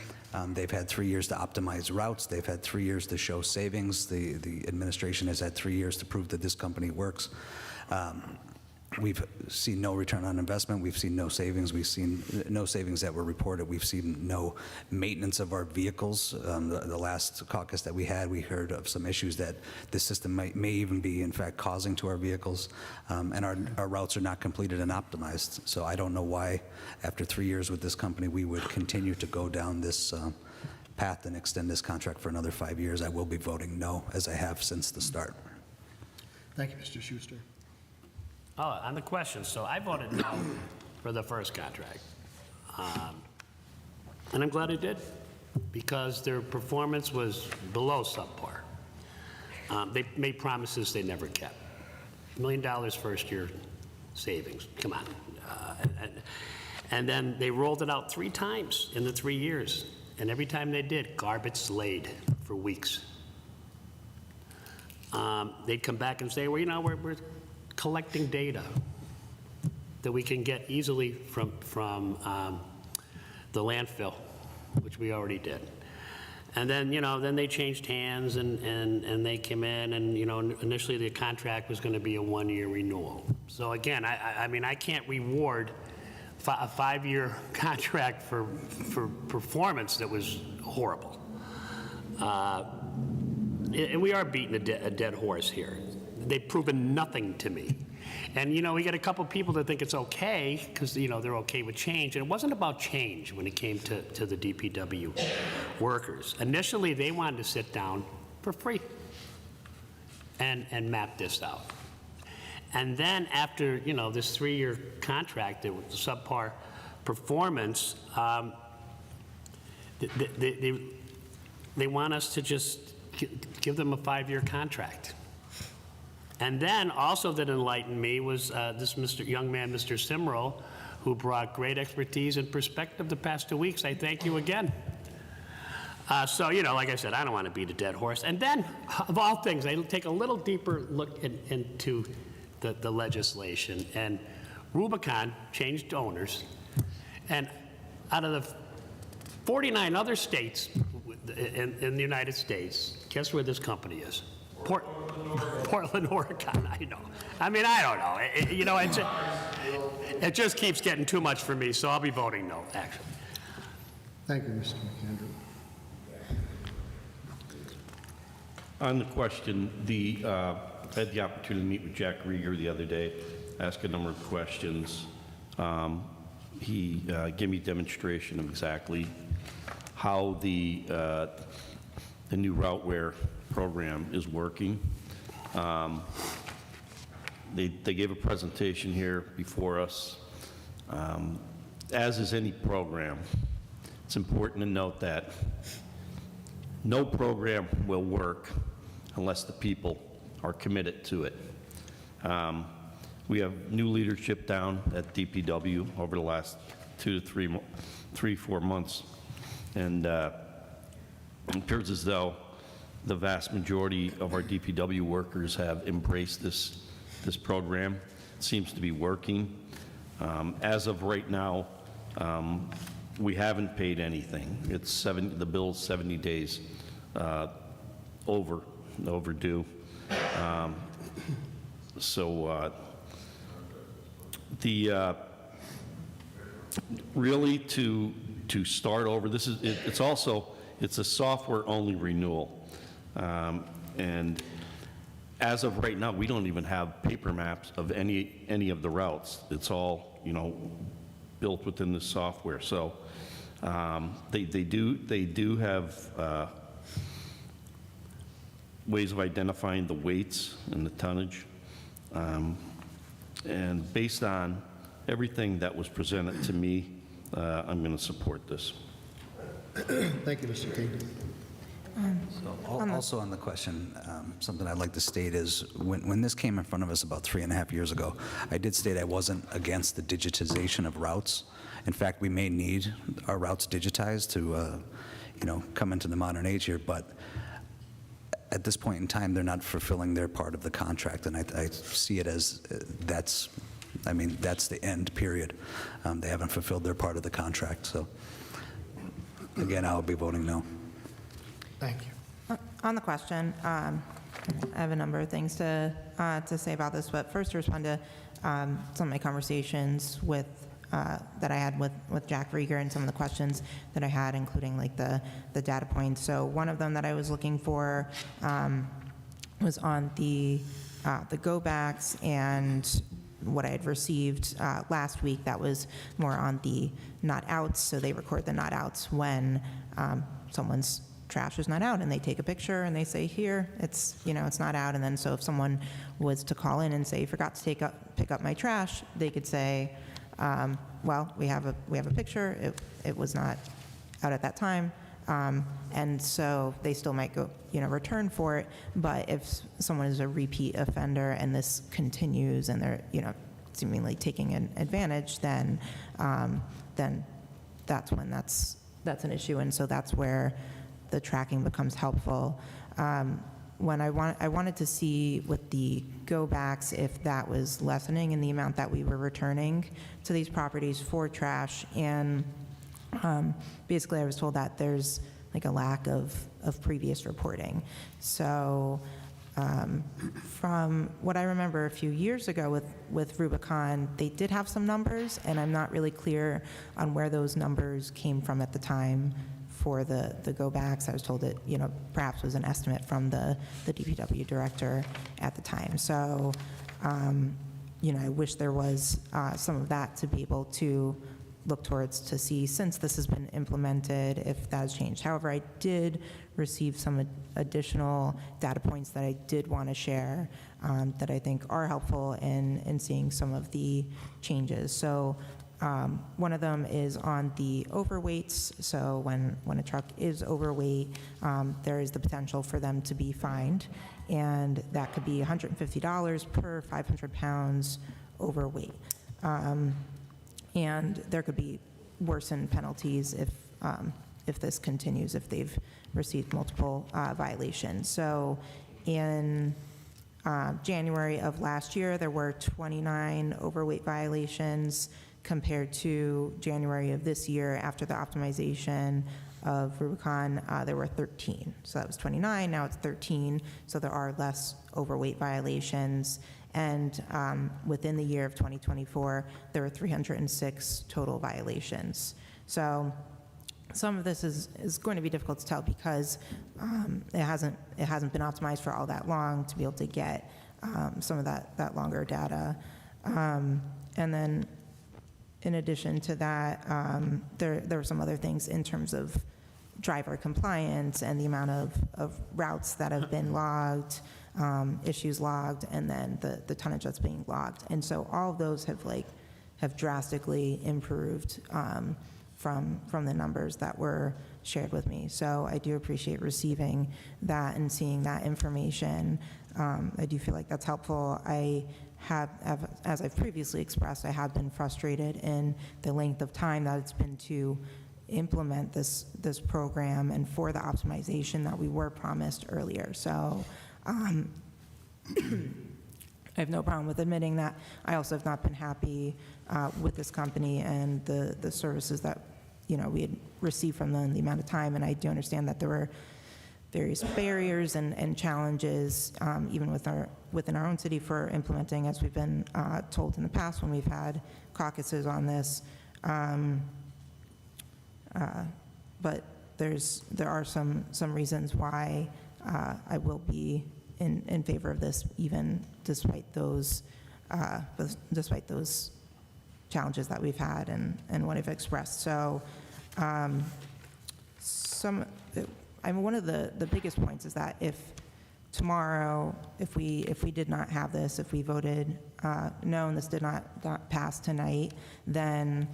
They've had 3 years to optimize routes. They've had 3 years to show savings. The administration has had 3 years to prove that this company works. We've seen no return on investment. We've seen no savings. We've seen no savings that were reported. We've seen no maintenance of our vehicles. The last caucus that we had, we heard of some issues that this system may even be, in fact, causing to our vehicles. And our routes are not completed and optimized. So I don't know why, after 3 years with this company, we would continue to go down this path and extend this contract for another 5 years. I will be voting no, as I have since the start. thank you, Mr. Schuster. Oh, on the question, so I voted no for the first contract. And I'm glad I did, because their performance was below subpar. They made promises they never kept. $1 million first year savings, come on. And then they rolled it out 3 times in the 3 years. And every time they did, garbage laid for weeks. They'd come back and say, well, you know, we're collecting data that we can get easily from the landfill. which we already did. And then, then they changed hands and they came in and, initially the contract was going to be a 1-year renewal. So again, I mean, I can't reward a 5-year contract for performance that was horrible. And we are beating a dead horse here. They've proven nothing to me. And, we got a couple people that think it's okay because, they're okay with change. And it wasn't about change when it came to the DPW workers. Initially, they wanted to sit down for free and map this out. And then after, this 3-year contract with subpar performance, they want us to just give them a 5-year contract. And then also that enlightened me was this young man, Mr. Smurl, who brought great expertise and perspective the past 2 weeks. I thank you again. So, like I said, I don't want to beat a dead horse. And then, of all things, I take a little deeper look into the legislation. And Rubicon changed owners. And out of the 49 other states in the United States, guess where this company is? Portland, Oregon. I know. I mean, I don't know. It just keeps getting too much for me, so I'll be voting no, actually. Thank you, Mr. McAndrew. On the question, I had the opportunity to meet with Jack Rieger the other day, ask a number of questions. He gave me a demonstration of exactly how the new routeware program is working. They gave a presentation here before us. As is any program, it's important to note that no program will work unless the people are committed to it. We have new leadership down at DPW over the last 2 to 4 months, and it appears as though the vast majority of our DPW workers have embraced this program. It seems to be working. As of right now, we haven't paid anything. The bill's 70 days overdue. Really to start over, it's a software-only renewal. And as of right now, we don't even have paper maps of any of the routes. It's all, built within the software. So they do have ways of identifying the weights and the tonnage. And based on everything that was presented to me, I'm going to support this. Thank you, Mr. King. Also on the question, something I'd like to state is when this came in front of us about 3.5 years ago, I did state I wasn't against the digitization of routes. In fact, we may need our routes digitized to, come into the modern age here, but at this point in time, they're not fulfilling their part of the contract, and I see it as that's the end, period. They haven't fulfilled their part of the contract, so again, I'll be voting no. Thank you. On the question, I have a number of things to say about this, but first to respond to some of my conversations that I had with Jack Rieger and some of the questions that I had, including like the data points. So one of them that I was looking for was on the go-backs and what I had received last week. That was more on the not outs. So they record the not outs when someone's trash is not out, and they take a picture and they say, here, it's not out. And then so if someone was to call in and say, forgot to pick up my trash, they could say, well, we have a picture. It was not out at that time. And so they still might go, return for it. But if someone is a repeat offender and this continues and they're, seemingly taking an advantage, then that's when that's an issue. And so that's where the tracking becomes helpful. When I wanted to see with the go-backs if that was lessening in the amount that we were returning to these properties for trash, and Basically, I was told that there's like a lack of previous reporting. So from what I remember a few years ago with Rubicon, they did have some numbers, and I'm not really clear on where those numbers came from at the time for the go-backs. I was told it, perhaps was an estimate from the DPW director at the time. So, I wish there was some of that to be able to look towards to see, since this has been implemented, if that has changed. However, I did receive some additional data points that I did want to share that I think are helpful in seeing some of the changes. So one of them is on the overweights. So when a truck is overweight, there is the potential for them to be fined, and that could be $150 per 500 pounds overweight. And there could be worsened penalties if this continues, if they've received multiple violations. So in January of last year, there were 29 overweight violations compared to January of this year. After the optimization of Rubicon, there were 13. So that was 29, now it's 13. So there are less overweight violations. And within the year of 2024, there were 306 total violations. So some of this is going to be difficult to tell because it hasn't been optimized for all that long to be able to get some of that longer data. And then in addition to that, there were some other things in terms of driver compliance and the amount of routes that have been logged, issues logged, and then the tonnage that's being logged. And so all of those have drastically improved from the numbers that were shared with me. So I do appreciate receiving that and seeing that information. I do feel like that's helpful. I have, as I've previously expressed, I have been frustrated in the length of time that it's been to implement this program and for the optimization that we were promised earlier. So I have no problem with admitting that. I also have not been happy with this company and the services that we had received from them, the amount of time, and I do understand that there were various barriers and challenges, even within our own city, for implementing, as we've been told in the past when we've had caucuses on this. But there are some reasons why I will be in favor of this, even despite those challenges that we've had and what I've expressed. So one of the biggest points is that if tomorrow, if we did not have this, if we voted no and this did not pass tonight, then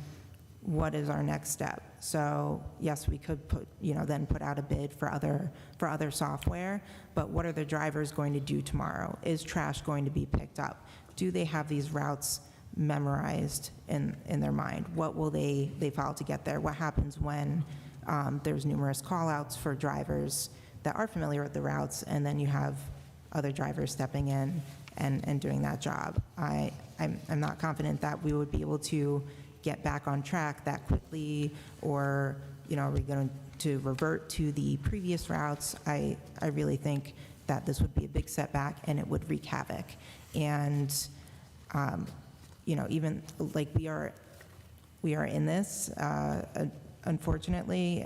what is our next step? So yes, we could then put out a bid for other software, but what are the drivers going to do tomorrow? Is trash going to be picked up? Do they have these routes memorized in their mind? What will they follow to get there? What happens when there's numerous call-outs for drivers that are familiar with the routes, and then you have other drivers stepping in and doing that job? I'm not confident that we would be able to get back on track that quickly, or are we going to revert to the previous routes? I really think that this would be a big setback and it would wreak havoc. And even like we are in this, unfortunately,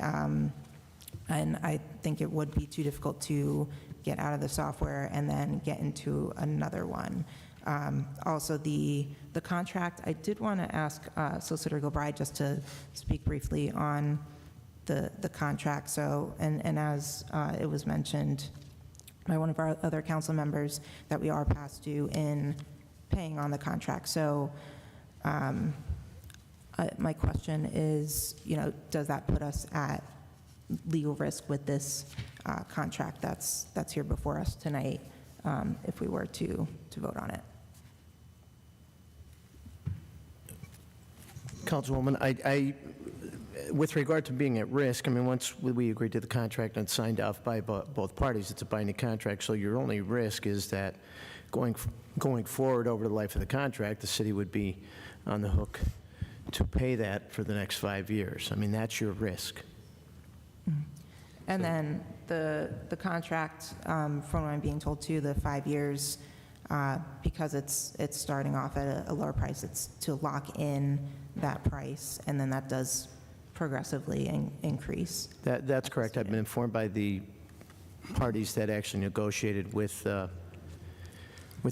and I think it would be too difficult to get out of the software and then get into another one. Also, the contract, I did want to ask Solicitor Gilbride just to speak briefly on the contract. So, and as it was mentioned by one of our other council members, that we are past due in paying on the contract. So my question is, does that put us at legal risk with this contract that's here before us tonight, if we were to vote on it? Councilwoman, I with regard to being at risk, once we agreed to the contract and signed off by both parties, it's a binding contract, so your only risk is that going forward over the life of the contract, the city would be on the hook to pay that for the next 5 years. I mean, that's your risk. And then the contract, from what I'm being told too, the 5 years, because it's starting off at a lower price, it's to lock in that price, and then that does progressively increase. That's correct. I've been informed by the parties that actually negotiated with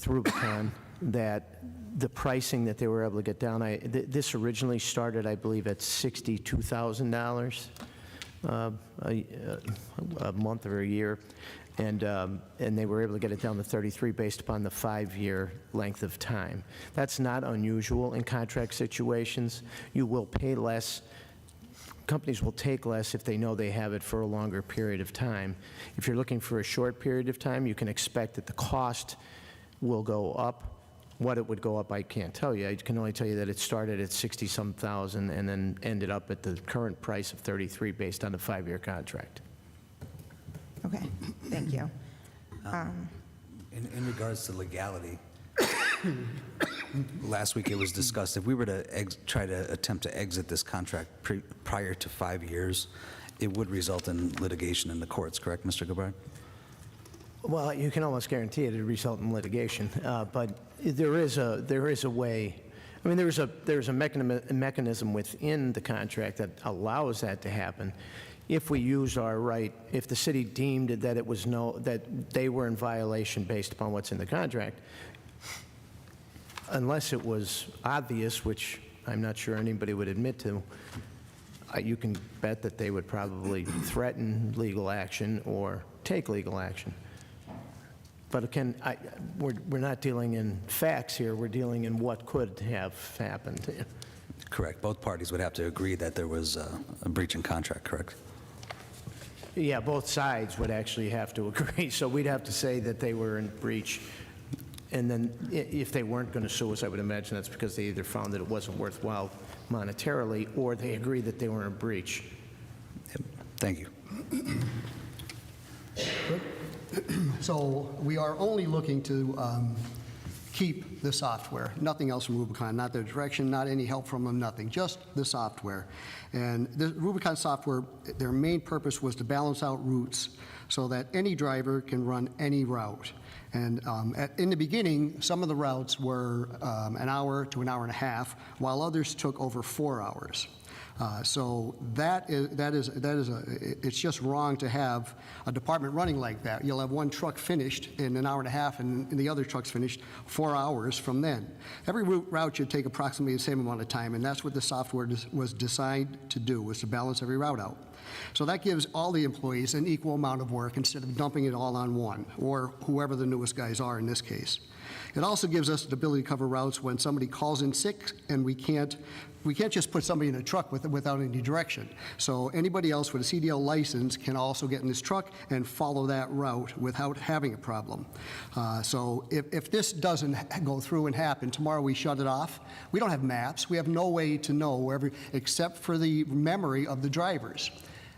Rubicon that the pricing that they were able to get down, this originally started, I believe, at $62,000 a month or a year, and they were able to get it down to 33 based upon the 5-year length of time. That's not unusual in contract situations. You will pay less. Companies will take less if they know they have it for a longer period of time. If you're looking for a short period of time, you can expect that the cost will go up. What it would go up, I can't tell you. I can only tell you that it started at 60-some thousand and then ended up at the current price of 33 based on the 5-year contract. Okay, thank you. In regards to legality, last week it was discussed, if we were to try to attempt to exit this contract prior to 5 years, it would result in litigation in the courts, correct, Mr. Gilbride? Well, you can almost guarantee it would result in litigation, but there is a way. I mean, there's a mechanism within the contract that allows that to happen. If we use our right, if the city deemed that that they were in violation based upon what's in the contract, unless it was obvious, which I'm not sure anybody would admit to, you can bet that they would probably threaten legal action or take legal action. But again, we're not dealing in facts here. We're dealing in what could have happened. Correct. Both parties would have to agree that there was a breach in contract, correct? Yeah, both sides would actually have to agree. So we'd have to say that they were in breach. And then if they weren't going to sue us, I would imagine that's because they either found that it wasn't worthwhile monetarily or they agreed that they were in breach. Yep. Thank you. So we are only looking to keep the software, nothing else from Rubicon, not their direction, not any help from them, nothing, just the software. And the Rubicon software, their main purpose was to balance out routes so that any driver can run any route. And in the beginning, some of the routes were an hour to an hour and a half, while others took over 4 hours. So it's just wrong to have a department running like that. You'll have one truck finished in an hour and a half and the other truck's finished 4 hours from then. Every route should take approximately the same amount of time, and that's what the software was designed to do, was to balance every route out. So that gives all the employees an equal amount of work instead of dumping it all on one, or whoever the newest guys are in this case. It also gives us the ability to cover routes when somebody calls in sick and we can't just put somebody in a truck without any direction. So anybody else with a CDL license can also get in this truck and follow that route without having a problem. So if this doesn't go through and happen, tomorrow we shut it off. We don't have maps. We have no way to know except for the memory of the drivers.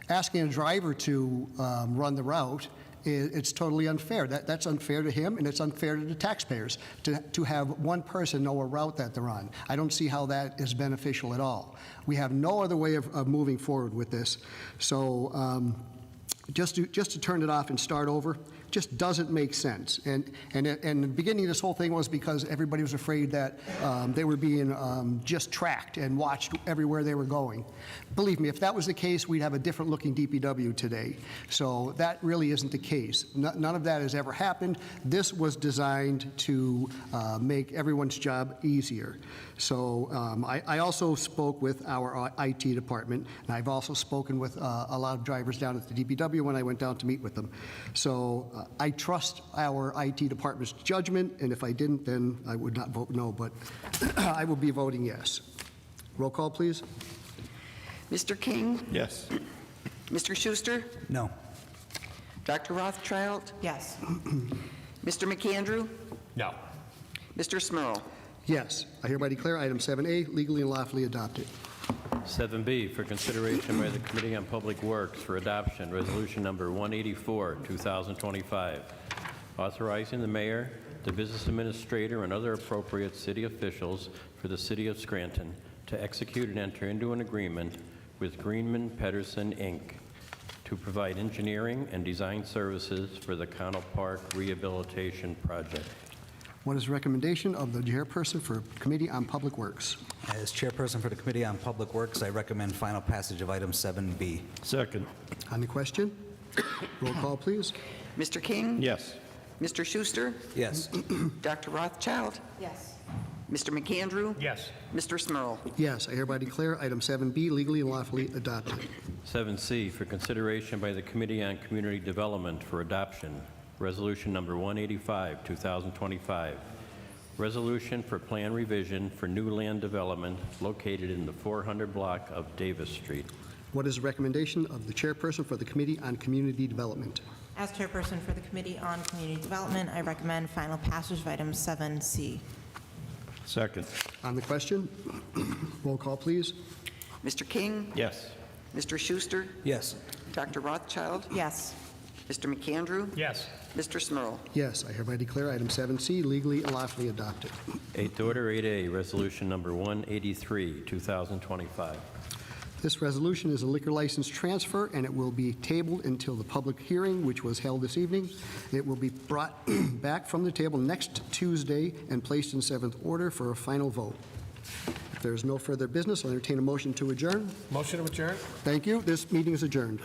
Asking a driver to run the route, it's totally unfair. That's unfair to him, and it's unfair to the taxpayers to have one person know a route that they're on. I don't see how that is beneficial at all. We have no other way of moving forward with this. So just to turn it off and start over just doesn't make sense. And the beginning of this whole thing was because everybody was afraid that they were being just tracked and watched everywhere they were going. Believe me, if that was the case, we'd have a different looking DPW today. So that really isn't the case. None of that has ever happened. This was designed to make everyone's job easier. So I also spoke with our IT department, and I've also spoken with a lot of drivers down at the DPW when I went down to meet with them. So I trust our IT department's judgment, and if I didn't, then I would not vote no, but I will be voting yes. Roll call, please. Mr. King? Yes. Mr. Schuster? No. Dr. Rothchild? Yes. Mr. McAndrew? No. Mr. Smurl? Yes. I hereby declare item 7A legally and lawfully adopted. 7B for consideration by the Committee on Public Works for adoption, resolution number 184, 2025, authorizing the mayor, the business administrator, and other appropriate city officials for the city of Scranton to execute and enter into an agreement with Greenman Pedersen, Inc. to provide engineering and design services for the Connell Park Rehabilitation Project. What is the recommendation of the chairperson for Committee on Public Works? As chairperson for the Committee on Public Works, I recommend final passage of item 7B. Second. On the question? Roll call, please. Mr. King? Yes. Mr. Schuster? Yes. Dr. Rothchild? Yes. Mr. McAndrew? Yes. Mr. Smurl? Yes, I hereby declare item 7B legally and lawfully adopted. 7C for consideration by the Committee on Community Development for adoption, Resolution Number 185, 2025. Resolution for plan revision for new land development located in the 400 block of Davis Street. What is the recommendation of the chairperson for the Committee on Community Development? As chairperson for the Committee on Community Development, I recommend final passage of item 7C. Second. On the question? Roll call, please. Mr. King? Yes. Mr. Schuster? Yes. Dr. Rothchild? Yes. Mr. McAndrew? Yes. Mr. Smurl? Yes, I hereby declare item 7C legally and lawfully adopted. Eighth order, 8A, Resolution Number 183, 2025. This resolution is a liquor license transfer, and it will be tabled until the public hearing, which was held this evening. It will be brought back from the table next Tuesday and placed in seventh order for a final vote. If there is no further business, I'll entertain a motion to adjourn. Motion to adjourn? Thank you. This meeting is adjourned.